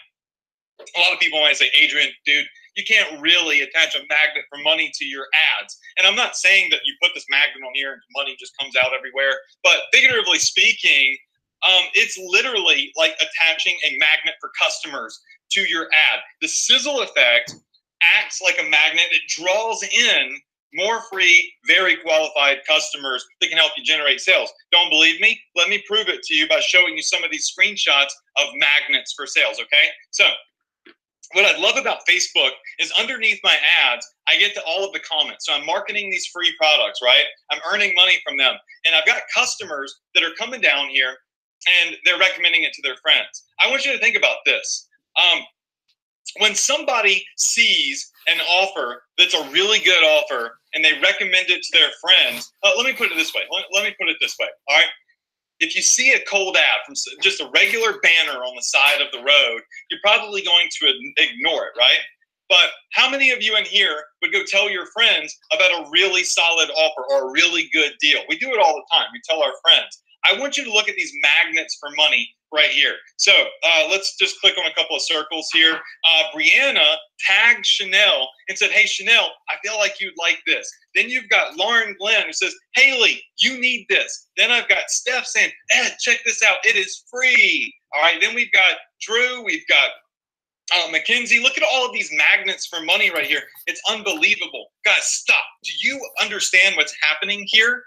[SPEAKER 1] a lot of people might say, Adrian, dude, you can't really attach a magnet for money to your ads. And I'm not saying that you put this magnet on here and money just comes out everywhere. But figuratively speaking, it's literally like attaching a magnet for customers to your ad. The sizzle effect acts like a magnet. It draws in more free, very qualified customers that can help you generate sales. Don't believe me? Let me prove it to you by showing you some of these screenshots of magnets for sales, okay? So, what I love about Facebook is underneath my ads, I get to all of the comments. So I'm marketing these free products, right? I'm earning money from them. And I've got customers that are coming down here and they're recommending it to their friends. I want you to think about this. When somebody sees an offer that's a really good offer and they recommend it to their friends, let me put it this way. Let me put it this way, all right? If you see a cold ad from just a regular banner on the side of the road, you're probably going to ignore it, right? But how many of you in here would go tell your friends about a really solid offer or a really good deal? We do it all the time. We tell our friends. I want you to look at these magnets for money right here. So let's just click on a couple of circles here. Brianna tagged Chanel and said, hey, Chanel, I feel like you'd like this. Then you've got Lauren Glenn who says, Haley, you need this. Then I've got Steph saying, Ed, check this out. It is free. All right. Then we've got Drew. We've got Mackenzie. Look at all of these magnets for money right here. It's unbelievable. Guys, stop. Do you understand what's happening here?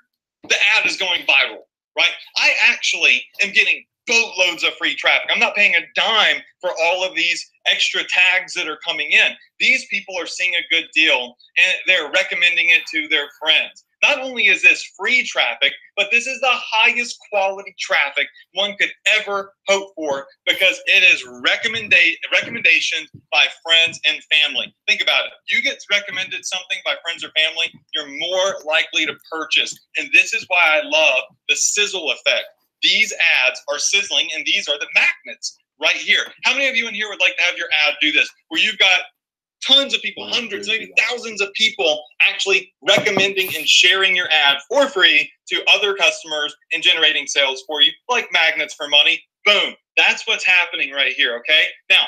[SPEAKER 1] The ad is going viral, right? I actually am getting boatloads of free traffic. I'm not paying a dime for all of these extra tags that are coming in. These people are seeing a good deal and they're recommending it to their friends. not only is this free traffic, but this is the highest quality traffic one could ever hope for because it is recommendations by friends and family. Think about it. You get recommended something by friends or family, you're more likely to purchase. And this is why I love the sizzle effect. These ads are sizzling, and these are the magnets right here. How many of you in here would like to have your ad do this, where you've got tons of people, hundreds, maybe thousands of people actually recommending and sharing your ad for free to other customers and generating sales for you, like magnets for money? Boom. That's what's happening right here, okay? Now,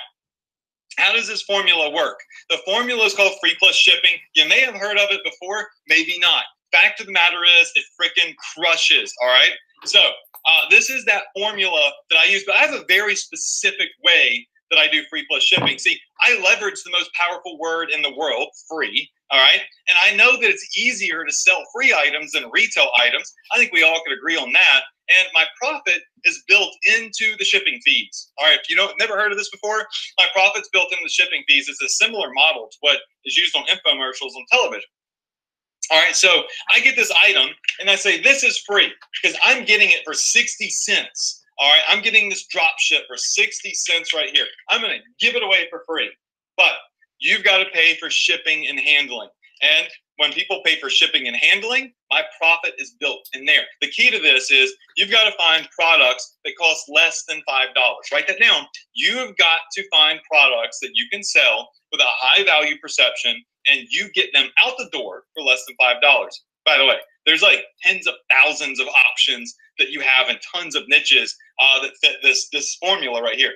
[SPEAKER 1] how does this formula work? The formula is called free plus shipping. You may have heard of it before, maybe not. Fact of the matter is, it freaking crushes, all right? So this is that formula that I use, but I have a very specific way that I do free plus shipping. See, I leverage the most powerful word in the world, free, all right? And I know that it's easier to sell free items than retail items. I think we all could agree on that. And my profit is built into the shipping fees. All right, if you never heard of this before, my profit's built into the shipping fees. It's a similar model to what is used on infomercials on television. All right, so I get this item and I say, this is free because I'm getting it for 60 cents. All right, I'm getting this drop ship for 60 cents right here. I'm going to give it away for free, but you've got to pay for shipping and handling. And when people pay for shipping and handling, my profit is built in there. The key to this is you've got to find products that cost less than $5. Write that down. You've got to find products that you can sell with a high value perception, and you get them out the door for less than $5. By the way, there's like tens of thousands of options that you have and tons of niches that fit this formula right here.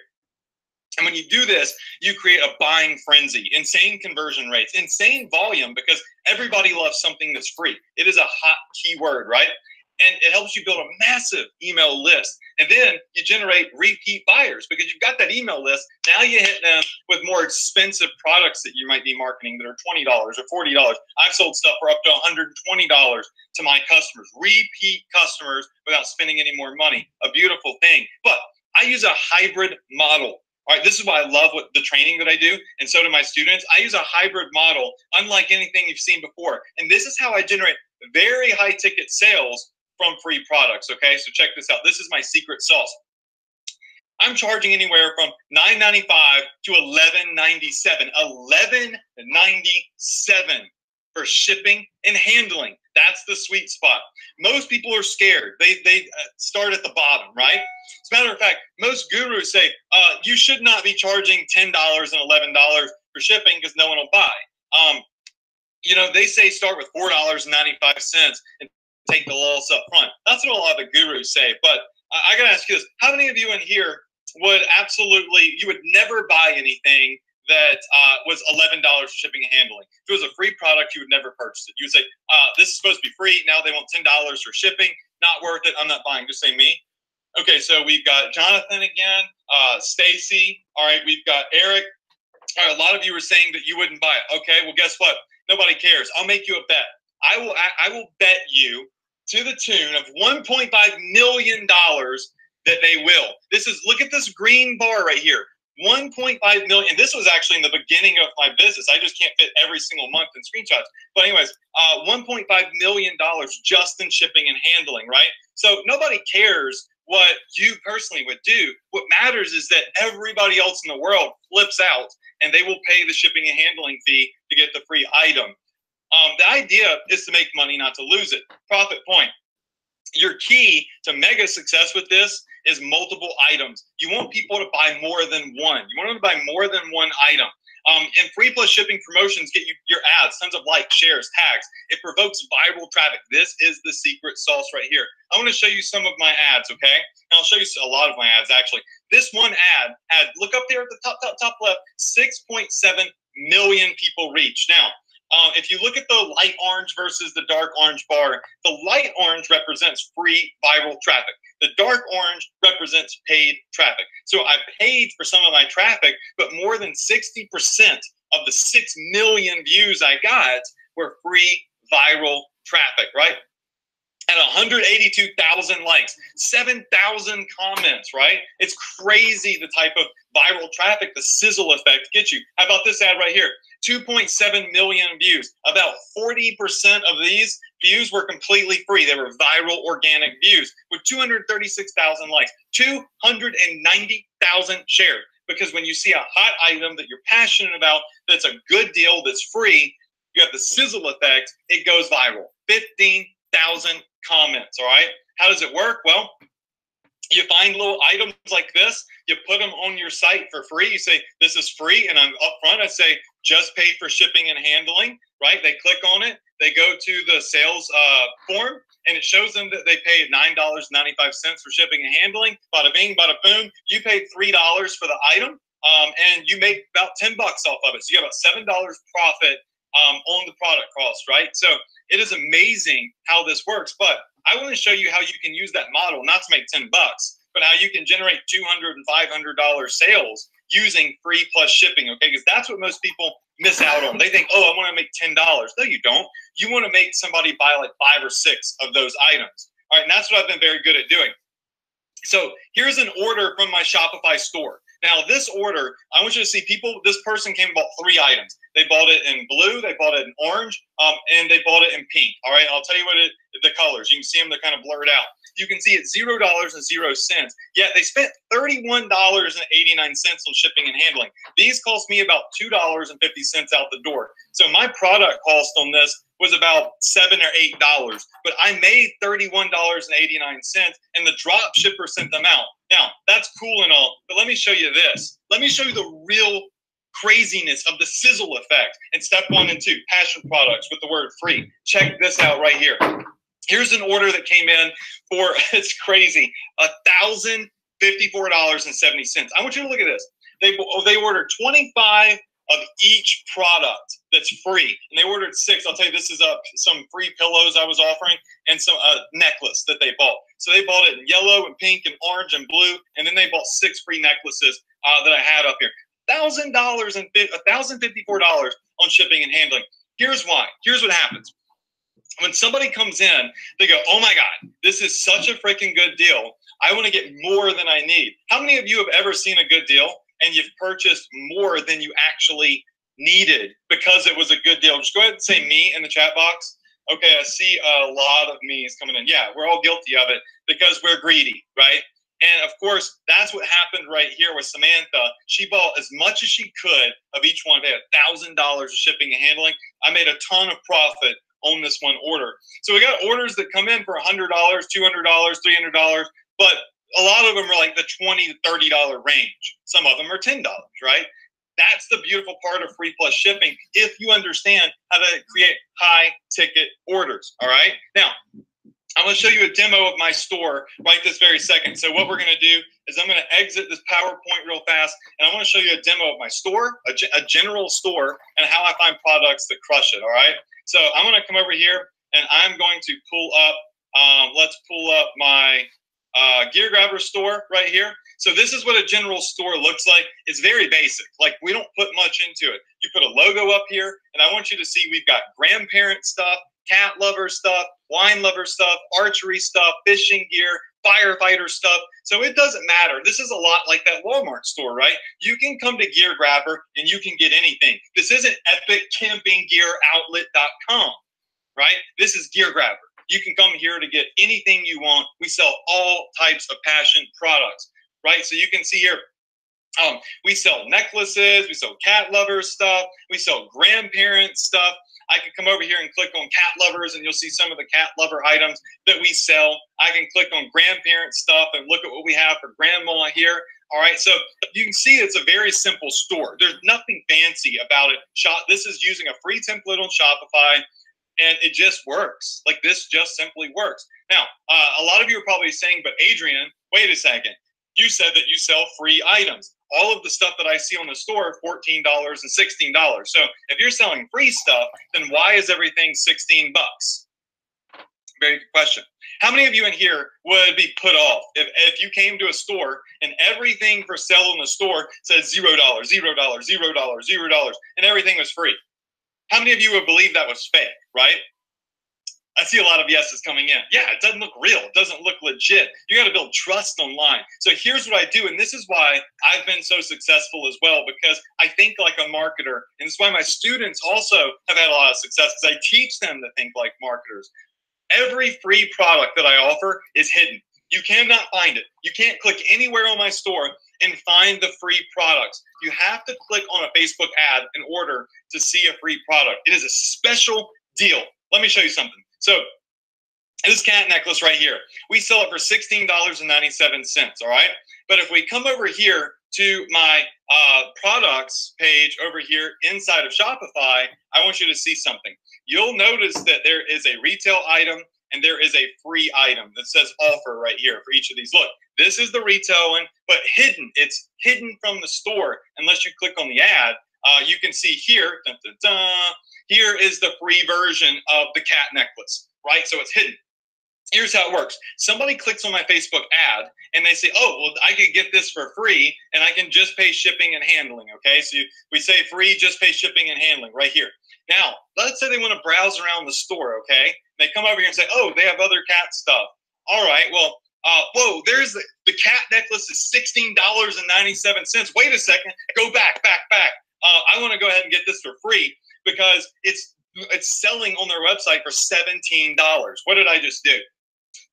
[SPEAKER 1] And when you do this, you create a buying frenzy, insane conversion rates, insane volume, because everybody loves something that's free. It is a hot keyword, right? And it helps you build a massive email list. And then you generate repeat buyers because you've got that email list. Now you hit them with more expensive products that you might be marketing that are $20 or $40. I've sold stuff for up to $120 to my customers, repeat customers without spending any more money. A beautiful thing. But I use a hybrid model. All right, this is why I love the training that I do, and so do my students. I use a hybrid model, unlike anything you've seen before. And this is how I generate very high ticket sales from free products, okay? So check this out. This is my secret sauce. I'm charging anywhere from $9.95 to $11.97. $11.97 for shipping and handling. That's the sweet spot. Most people are scared. They start at the bottom, right? As a matter of fact, most gurus say you should not be charging $10 and $11 for shipping because no one will buy. They say start with $4.95 and take the loss up front. That's what a lot of the gurus say. But I got to ask you this. How many of you in here would you would never buy anything that was $11 for shipping and handling? If it was a free product, you would never purchase it. You would say, this is supposed to be free. Now they want $10 for shipping. Not worth it. I'm not buying. Just say me. Okay, so we've got Jonathan again, Stacy. All right, we've got Eric. All right, a lot of you were saying that you wouldn't buy it. Okay, well, guess what? Nobody cares. I'll make you a bet. I will bet you to the tune of $1.5 million that they will. Look at this green bar right here. 1.5 million. And this was actually in the beginning of my business. I just can't fit every single month in screenshots. But anyways, $1.5 million just in shipping and handling, right? So nobody cares what you personally would do. What matters is that everybody else in the world flips out and they will pay the shipping and handling fee to get the free item. The idea is to make money, not to lose it. Profit point. Your key to mega success with this is multiple items. You want people to buy more than one. You want them to buy more than one item. And free plus shipping promotions get you your ads, tons of likes, shares, tags. It provokes viral traffic. This is the secret sauce right here. I want to show you some of my ads, okay? And I'll show you a lot of my ads, actually. This one ad had, look up there at the top left, 6.7 million people reached. Now, if you look at the light orange versus the dark orange bar, the light orange represents free viral traffic. The dark orange represents paid traffic. So I paid for some of my traffic, but more than 60% of the 6 million views I got were free viral traffic, right? at 182,000 likes, 7,000 comments, right? It's crazy the type of viral traffic the sizzle effect gets you. How about this ad right here? 2.7 million views. About 40% of these views were completely free. They were viral organic views with 236,000 likes, 290,000 shared. Because when you see a hot item that you're passionate about, that's a good deal, that's free, you have the sizzle effect, it goes viral. 15,000 comments, all right? How does it work? Well, you find little items like this, you put them on your site for free. You say, this is free, and I'm up front, I say, just pay for shipping and handling, right? They click on it, they go to the sales form, and it shows them that they paid $9.95 for shipping and handling. Bada bing, bada boom. You paid $3 for the item, and you make about $10 off of it. So you have about $7 profit on the product cost, right? So it is amazing how this works. But I want to show you how you can use that model, not to make $10, but how you can generate $200 and $500 sales using free plus shipping, okay? Because that's what most people miss out on. They think, oh, I want to make $10. No, you don't. You want to make somebody buy like 5 or 6 of those items. All right, and that's what I've been very good at doing. So here's an order from my Shopify store. Now, this order, I want you to see people, this person came and bought 3 items. They bought it in blue, they bought it in orange, and they bought it in pink. All right, I'll tell you the colors. You can see them, they're kind of blurred out. You can see it's $0.00, yet they spent $31.89 on shipping and handling. These cost me about $2.50 out the door. So my product cost on this was about $7 or $8, but I made $31.89, and the drop shipper sent them out. Now, that's cool and all, but let me show you this. Let me show you the real craziness of the sizzle effect in step 1 and 2, passion products with the word free. Check this out right here. Here's an order that came in for, it's crazy, $1,054.70. I want you to look at this. They ordered 25 of each product that's free, and they ordered 6. I'll tell you, this is some free pillows I was offering and some necklace that they bought. So they bought it in yellow and pink and orange and blue, and then they bought 6 free necklaces that I had up here. $1,000 and $1,054 on shipping and handling. Here's why. Here's what happens. When somebody comes in, they go, oh my God, this is such a freaking good deal. I want to get more than I need. How many of you have ever seen a good deal and you've purchased more than you actually needed because it was a good deal? Just go ahead and say me in the chat box. Okay, I see a lot of me's coming in. Yeah, we're all guilty of it because we're greedy, right? And of course, that's what happened right here with Samantha. She bought as much as she could of each one. They had $1,000 of shipping and handling. I made a ton of profit on this one order. So we got orders that come in for $100, $200, $300, but a lot of them are like the $20 to $30 range. Some of them are $10, right? That's the beautiful part of free plus shipping if you understand how to create high ticket orders, all right? Now, I'm going to show you a demo of my store right this very second. So what we're going to do is I'm going to exit this PowerPoint real fast, and I want to show you a demo of my store, a general store, and how I find products that crush it, all right? So I'm going to come over here, and I'm going to pull up, let's pull up my Gear Grabber store right here. So this is what a general store looks like. It's very basic. Like, we don't put much into it. You put a logo up here, and I want you to see we've got grandparent stuff, cat lover stuff, wine lover stuff, archery stuff, fishing gear, firefighter stuff. So it doesn't matter. This is a lot like that Walmart store, right? You can come to Gear Grabber and you can get anything. This isn't epiccampinggearoutlet.com, right? This is Gear Grabber. You can come here to get anything you want. We sell all types of passion products, right? So you can see here, we sell necklaces, we sell cat lovers stuff, we sell grandparent stuff. I can come over here and click on cat lovers, and you'll see some of the cat lover items that we sell. I can click on grandparent stuff and look at what we have for grandma here. All right, so you can see it's a very simple store. There's nothing fancy about it. This is using a free template on Shopify, and it just works. Like, this just simply works. Now, a lot of you are probably saying, but Adrian, wait a second. You said that you sell free items. All of the stuff that I see on the store, $14 and $16. So if you're selling free stuff, then why is everything $16? Very good question. How many of you in here would be put off if you came to a store and everything for sale in the store said $0, $0, $0, $0, and everything was free? How many of you would believe that was fake, right? I see a lot of yeses coming in. Yeah, it doesn't look real. It doesn't look legit. You got to build trust online. So here's what I do, and this is why I've been so successful as well, because I think like a marketer, and it's why my students also have had a lot of success, because I teach them to think like marketers. Every free product that I offer is hidden. You cannot find it. You can't click anywhere on my store and find the free products. You have to click on a Facebook ad in order to see a free product. It is a special deal. Let me show you something. So this cat necklace right here, we sell it for $16.97, all right? But if we come over here to my products page over here inside of Shopify, I want you to see something. You'll notice that there is a retail item and there is a free item that says offer right here for each of these. Look, this is the retail one, but hidden. It's hidden from the store unless you click on the ad. You can see here, dun, dun, dun, here is the free version of the cat necklace, right? So it's hidden. Here's how it works. Somebody clicks on my Facebook ad and they say, oh, well, I could get this for free and I can just pay shipping and handling, okay? So we say free, just pay shipping and handling right here. Now, let's say they want to browse around the store, okay? They come over here and say, oh, they have other cat stuff. All right, well, whoa, there's the cat necklace is $16.97. Wait a second, go back. I want to go ahead and get this for free because it's selling on their website for $17. What did I just do?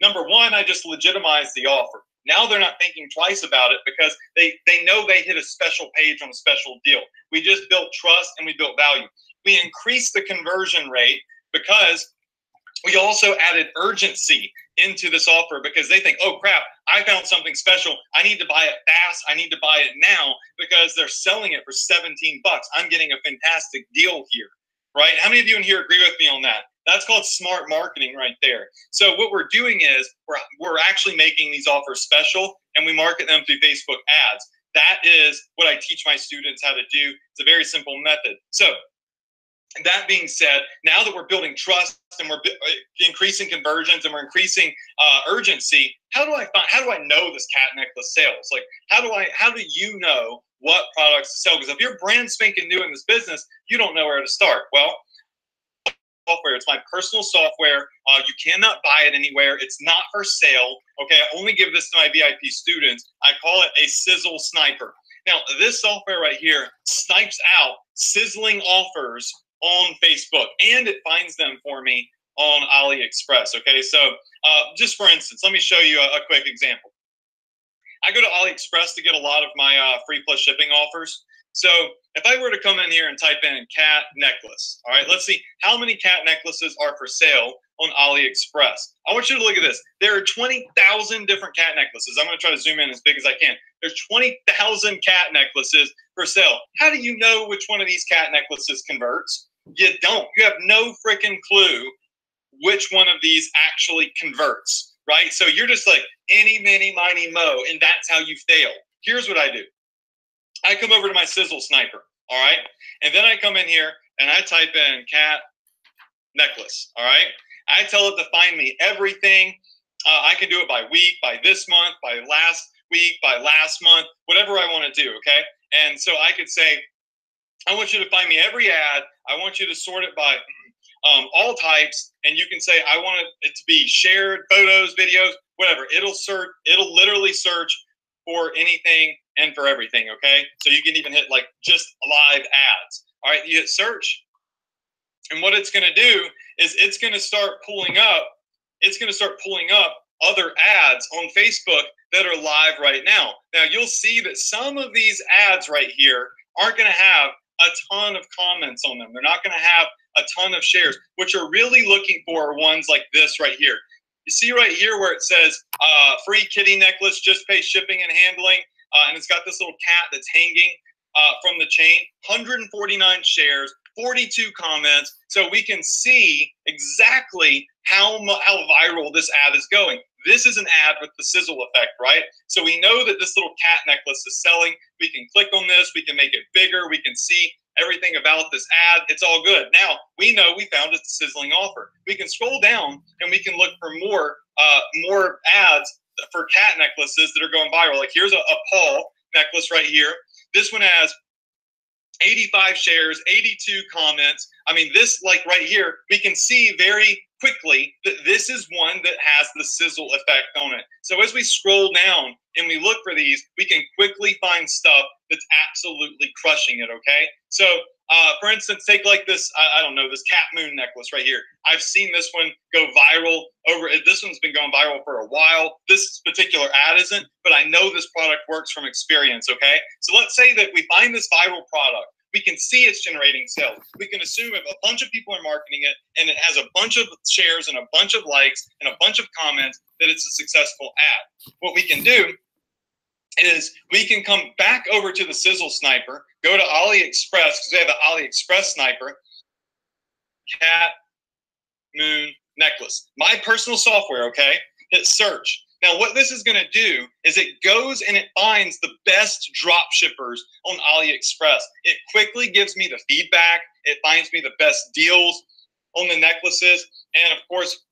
[SPEAKER 1] Number one, I just legitimized the offer. Now they're not thinking twice about it because they know they hit a special page on a special deal. We just built trust and we built value. We increased the conversion rate because we also added urgency into this offer because they think, oh crap, I found something special. I need to buy it fast. I need to buy it now because they're selling it for $17. I'm getting a fantastic deal here, right? How many of you in here agree with me on that? That's called smart marketing right there. So what we're doing is we're actually making these offers special and we market them through Facebook ads. That is what I teach my students how to do. It's a very simple method. So that being said, now that we're building trust and we're increasing conversions and we're increasing urgency, how do I know this cat necklace sells? Like, how do you know what products to sell? Because if you're brand spanking new in this business, you don't know where to start. Well, software. It's my personal software. You cannot buy it anywhere. It's not for sale. Okay, I only give this to my VIP students. I call it a sizzle sniper. Now, this software right here snipes out sizzling offers on Facebook, and it finds them for me on AliExpress. Okay, so just for instance, let me show you a quick example. I go to AliExpress to get a lot of my free plus shipping offers. So if I were to come in here and type in cat necklace, all right, let's see how many cat necklaces are for sale on AliExpress. I want you to look at this. There are 20,000 different cat necklaces. I'm going to try to zoom in as big as I can. There's 20,000 cat necklaces for sale. How do you know which one of these cat necklaces converts? You don't. You have no freaking clue which one of these actually converts, right? So you're just like any, mini, miny, mo, and that's how you fail. Here's what I do. I come over to my sizzle sniper, all right? And then I come in here and I type in cat necklace, all right? I tell it to find me everything. I can do it by week, by this month, by last week, by last month, whatever I want to do, okay? And so I could say, I want you to find me every ad. I want you to sort it by all types. And you can say, I want it to be shared, photos, videos, whatever. It'll literally search for anything and for everything, okay? So you can even hit like just live ads. All right, you hit search. And what it's going to do is it's going to start pulling up other ads on Facebook that are live right now. Now, you'll see that some of these ads right here aren't going to have a ton of comments on them. They're not going to have a ton of shares. What you're really looking for are ones like this right here. You see right here where it says free kitty necklace, just pay shipping and handling. And it's got this little cat that's hanging from the chain. 149 shares, 42 comments. So we can see exactly how viral this ad is going. This is an ad with the sizzle effect, right? So we know that this little cat necklace is selling. We can click on this. We can make it bigger. We can see everything about this ad. It's all good. Now, we know we found a sizzling offer. We can scroll down and we can look for more ads for cat necklaces that are going viral. Like here's a paw necklace right here. This one has 85 shares, 82 comments. I mean, this like right here, we can see very quickly that this is one that has the sizzle effect on it. So as we scroll down and we look for these, we can quickly find stuff that's absolutely crushing it, okay? So for instance, take like this, I don't know, this cat moon necklace right here. I've seen this one go viral this one's been going viral for a while. This particular ad isn't, but I know this product works from experience, okay? So let's say that we find this viral product. We can see it's generating sales. We can assume if a bunch of people are marketing it and it has a bunch of shares and a bunch of likes and a bunch of comments, that it's a successful ad. What we can do is we can come back over to the Sizzle Sniper, go to AliExpress, because they have an AliExpress sniper, cat moon necklace. My personal software, okay? Hit search. Now, what this is going to do is it goes and it finds the best drop shippers on AliExpress. It quickly gives me the feedback. It finds me the best deals on the necklaces. And of course,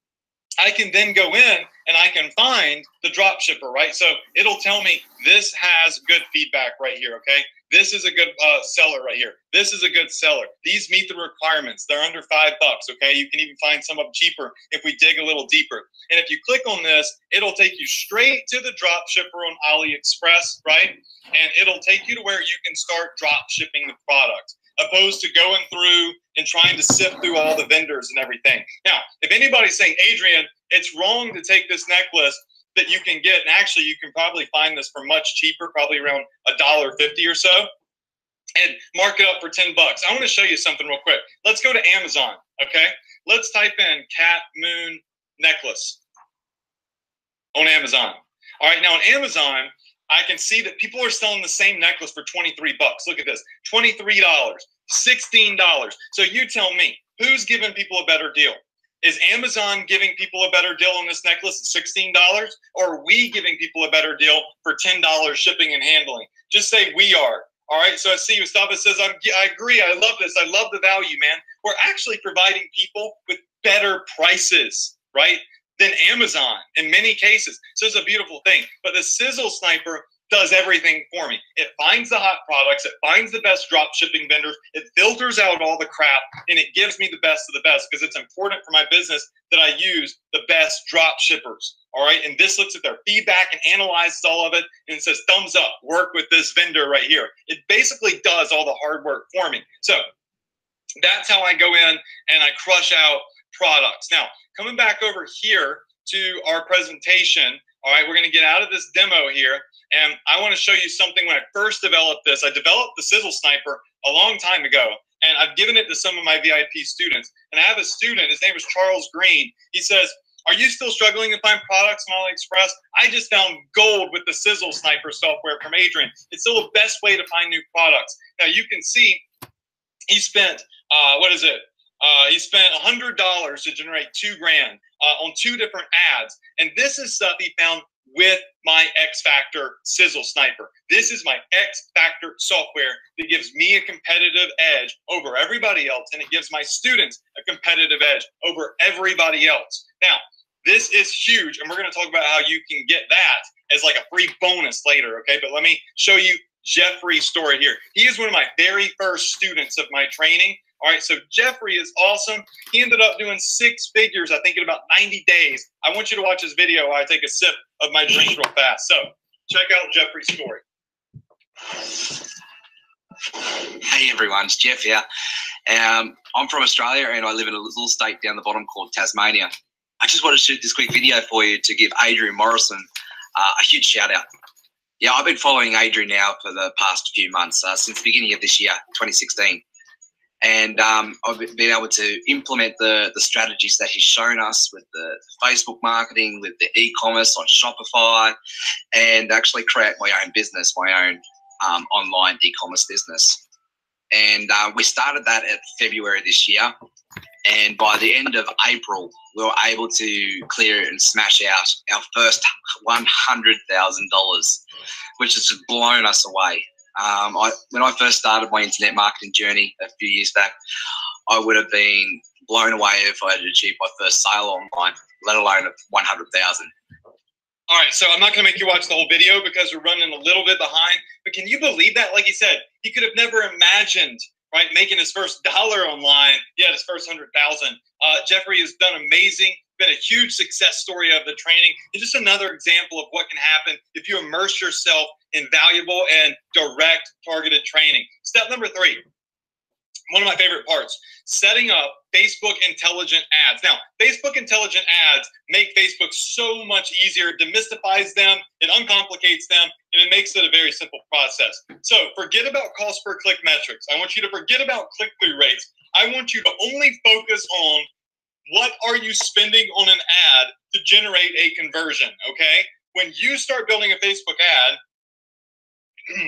[SPEAKER 1] I can then go in and I can find the drop shipper, right? So it'll tell me this has good feedback right here, okay? This is a good seller right here. This is a good seller. These meet the requirements. They're under $5, okay? You can even find some of them cheaper if we dig a little deeper. And if you click on this, it'll take you straight to the drop shipper on AliExpress, right? And it'll take you to where you can start drop shipping the product, opposed to going through and trying to sift through all the vendors and everything. Now, if anybody's saying, Adrian, it's wrong to take this necklace that you can get, and actually you can probably find this for much cheaper, probably around $1.50 or so, and mark it up for $10. I want to show you something real quick. Let's go to Amazon, okay? Let's type in cat moon necklace on Amazon. All right, now on Amazon, I can see that people are selling the same necklace for $23. Look at this, $23, $16. So you tell me, who's giving people a better deal? Is Amazon giving people a better deal on this necklace at $16? Or are we giving people a better deal for $10 shipping and handling? Just say we are. All right, so I see Mustafa says, I agree, I love this, I love the value, man. We're actually providing people with better prices, right, than Amazon in many cases. So it's a beautiful thing. But the Sizzle Sniper does everything for me. It finds the hot products, it finds the best drop shipping vendors, it filters out all the crap, and it gives me the best of the best, because it's important for my business that I use the best drop shippers. All right, and this looks at their feedback and analyzes all of it and says, thumbs up, work with this vendor right here. It basically does all the hard work for me. So that's how I go in and I crush out products. Now, coming back over here to our presentation, all right, we're going to get out of this demo here, and I want to show you something. When I first developed this, I developed the Sizzle Sniper a long time ago, and I've given it to some of my VIP students. And I have a student, his name is Charles Green. He says, are you still struggling to find products on AliExpress? I just found gold with the Sizzle Sniper software from Adrian. It's still the best way to find new products. Now you can see he spent, he spent $100 to generate $2,000 on 2 different ads. And this is stuff he found with my X Factor Sizzle Sniper. This is my X Factor software that gives me a competitive edge over everybody else, and it gives my students a competitive edge over everybody else. Now, this is huge, and we're going to talk about how you can get that as like a free bonus later, okay? But let me show you Jeffrey's story here. He is one of my very first students of my training. All right, so Jeffrey is awesome. He ended up doing 6 figures, I think, in about 90 days. I want you to watch this video while I take a sip of my drink real fast. So check out Jeffrey's story.
[SPEAKER 4] Hey everyone, it's Jeff here. I'm from Australia and I live in a little state down the bottom called Tasmania. I just want to shoot this quick video for you to give Adrian Morrison a huge shout out. Yeah, I've been following Adrian now for the past few months, since the beginning of this year, 2016. And I've been able to implement the strategies that he's shown us with the Facebook marketing, with the e-commerce on Shopify, and actually create my own business, my own online e-commerce business. And we started that at February this year. And by the end of April, we were able to clear and smash out our first $100,000, which has blown us away. When I first started my internet marketing journey a few years back, I would have been blown away if I had achieved my first sale online, let alone 100,000.
[SPEAKER 1] All right, so I'm not going to make you watch the whole video because we're running a little bit behind. But can you believe that? Like he said, he could have never imagined right? Making his first dollar online. He had his first 100,000. Jeffrey has done amazing, been a huge success story of the training. It's just another example of what can happen if you immerse yourself in valuable and direct targeted training. Step number 3. One of my favorite parts, setting up Facebook intelligent ads. Now, Facebook intelligent ads make Facebook so much easier. It demystifies them, it uncomplicates them, and it makes it a very simple process. So forget about cost per click metrics. I want you to forget about click-through rates. I want you to only focus on what are you spending on an ad to generate a conversion, okay? When you start building a Facebook ad,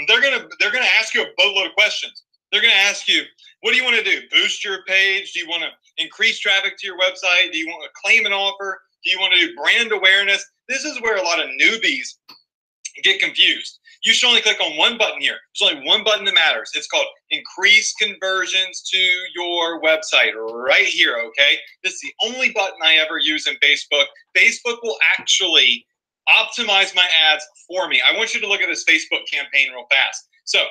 [SPEAKER 1] they're gonna ask you a boatload of questions. They're going to ask you, what do you want to do? Boost your page? Do you want to increase traffic to your website? Do you want to claim an offer? Do you want to do brand awareness? This is where a lot of newbies get confused. You should only click on one button here. There's only one button that matters. It's called increase conversions to your website right here, okay? This is the only button I ever use in Facebook. Facebook will actually optimize my ads for me. I want you to look at this Facebook campaign real fast. So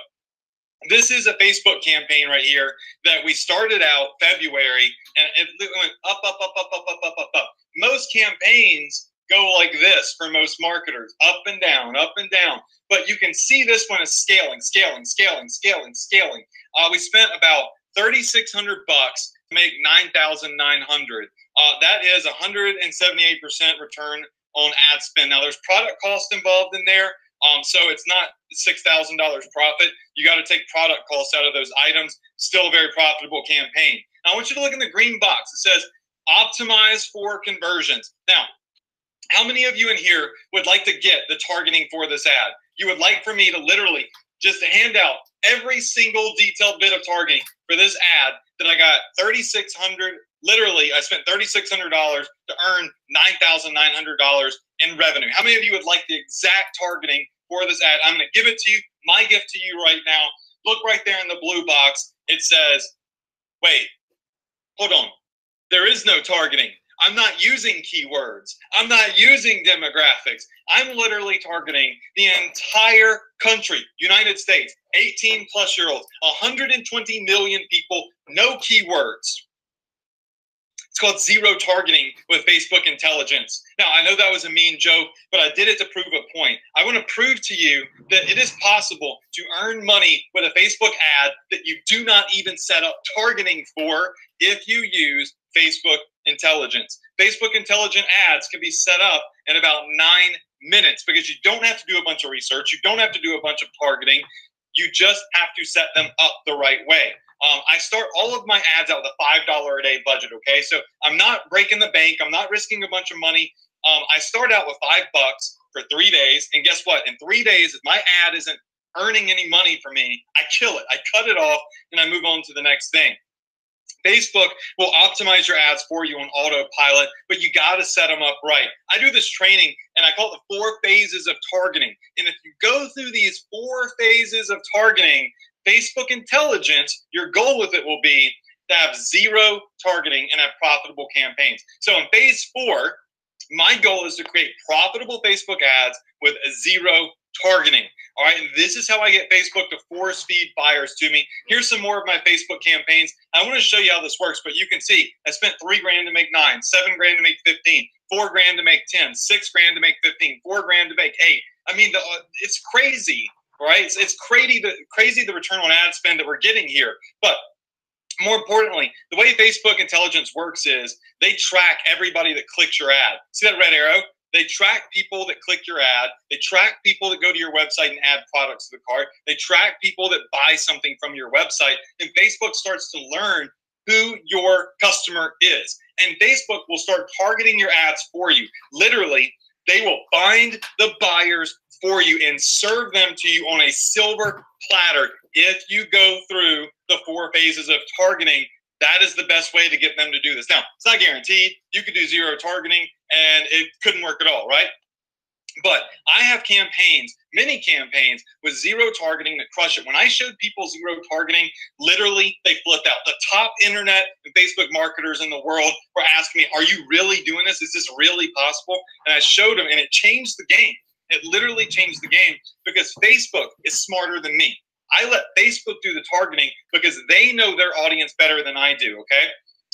[SPEAKER 1] this is a Facebook campaign right here that we started out February, and it went up, up, up, up, up, up, up, up, up. Most campaigns go like this for most marketers, up and down, up and down. But you can see this one is scaling, scaling, scaling, scaling, scaling. We spent about $3,600 to make $9,900. That is 178% return on ad spend. Now there's product cost involved in there. So it's not $6,000 profit. You got to take product costs out of those items. Still a very profitable campaign. Now I want you to look in the green box. It says optimize for conversions. Now, how many of you in here would like to get the targeting for this ad? You would like for me to literally just hand out every single detailed bit of targeting for this ad that I got $3,600. Literally, I spent $3,600 to earn $9,900 in revenue. How many of you would like the exact targeting for this ad? I'm going to give it to you. My gift to you right now. Look right there in the blue box. It says, wait, hold on. There is no targeting. I'm not using keywords. I'm not using demographics. I'm literally targeting the entire country, United States, 18 plus year olds, 120 million people, no keywords. It's called zero targeting with Facebook intelligence. Now, I know that was a mean joke, but I did it to prove a point. I want to prove to you that it is possible to earn money with a Facebook ad that you do not even set up targeting for if you use Facebook intelligence. Facebook intelligent ads can be set up in about 9 minutes because you don't have to do a bunch of research. You don't have to do a bunch of targeting. You just have to set them up the right way. I start all of my ads out with a $5 a day budget, okay? So I'm not breaking the bank. I'm not risking a bunch of money. I start out with $5 for 3 days, and guess what? In 3 days, if my ad isn't earning any money for me, I kill it. I cut it off, and I move on to the next thing. Facebook will optimize your ads for you on autopilot, but you got to set them up right. I do this training, and I call it the 4 phases of targeting. And if you go through these 4 phases of targeting, Facebook intelligence, your goal with it will be to have zero targeting and have profitable campaigns. So in phase 4, my goal is to create profitable Facebook ads with zero targeting. All right, and this is how I get Facebook to force feed buyers to me. Here's some more of my Facebook campaigns. I want to show you how this works, but you can see I spent $3 grand to make 9, $7 grand to make 15, $4 grand to make 10, $6 grand to make 15, $4 grand to make 8. I mean, it's crazy, right? It's crazy the return on ad spend that we're getting here. But more importantly, the way Facebook intelligence works is they track everybody that clicks your ad. See that red arrow? They track people that click your ad. They track people that go to your website and add products to the cart. They track people that buy something from your website. And Facebook starts to learn who your customer is. And Facebook will start targeting your ads for you. Literally, they will find the buyers for you and serve them to you on a silver platter if you go through the 4 phases of targeting. That is the best way to get them to do this. Now, it's not guaranteed. You could do zero targeting and it couldn't work at all, right? But I have campaigns, many campaigns with zero targeting that crush it. When I showed people zero targeting, literally they flipped out. The top internet and Facebook marketers in the world were asking me, are you really doing this? Is this really possible? And I showed them and it changed the game. It literally changed the game because Facebook is smarter than me. I let Facebook do the targeting because they know their audience better than I do, okay?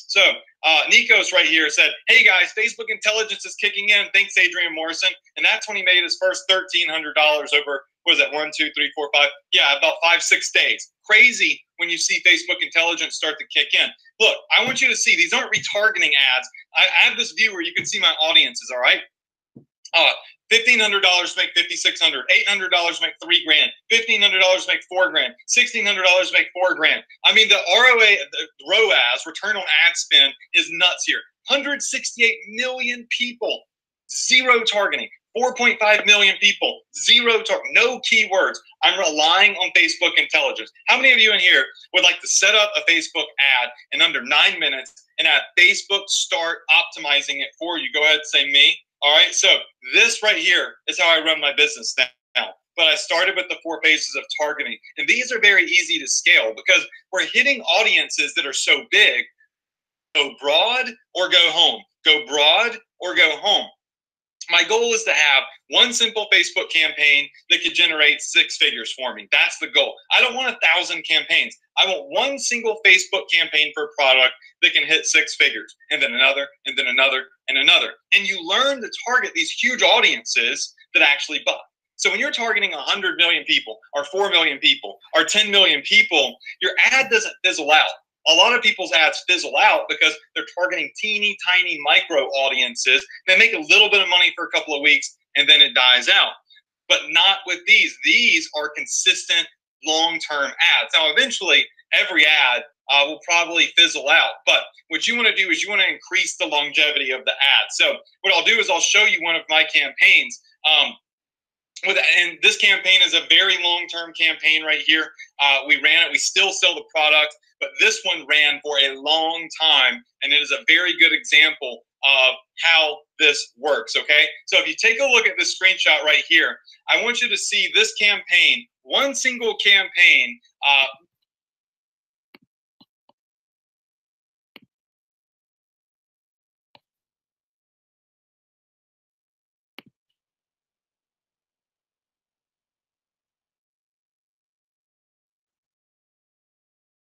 [SPEAKER 1] So Nikos right here said, hey guys, Facebook intelligence is kicking in. Thanks, Adrian Morrison. And that's when he made his first $1,300 over, what was it, 1, 2, 3, 4, 5? Yeah, about 5-6 days. Crazy when you see Facebook intelligence start to kick in. Look, I want you to see, these aren't retargeting ads. I have this view where you can see my audiences, all right? $1,500 make $5,600. $800 make $3,000. $1,500 make $4,000. $1,600 make $4,000. I mean, the ROA, the ROAS, return on ad spend, is nuts here. 168 million people, zero targeting. 4.5 million people, zero target, no keywords. I'm relying on Facebook intelligence. How many of you in here would like to set up a Facebook ad in under 9 minutes and have Facebook start optimizing it for you? Go ahead and say me. All right, so this right here is how I run my business now. But I started with the 4 phases of targeting. And these are very easy to scale because we're hitting audiences that are so big. Go broad or go home. Go broad or go home. My goal is to have one simple Facebook campaign that could generate 6 figures for me. That's the goal. I don't want 1,000 campaigns. I want one single Facebook campaign for a product that can hit 6 figures, and then another, and then another, and another. And you learn to target these huge audiences that actually buy. So when you're targeting 100 million people, or 4 million people, or 10 million people, your ad doesn't fizzle out. A lot of people's ads fizzle out because they're targeting teeny tiny micro audiences. They make a little bit of money for a couple of weeks and then it dies out. But not with these. These are consistent long-term ads. Now, eventually, every ad will probably fizzle out. But what you want to do is you want to increase the longevity of the ad. So what I'll do is I'll show you one of my campaigns. And this campaign is a very long-term campaign right here. We ran it. We still sell the product. But this one ran for a long time, and it is a very good example of how this works, okay? So if you take a look at this screenshot right here, I want you to see this campaign, one single campaign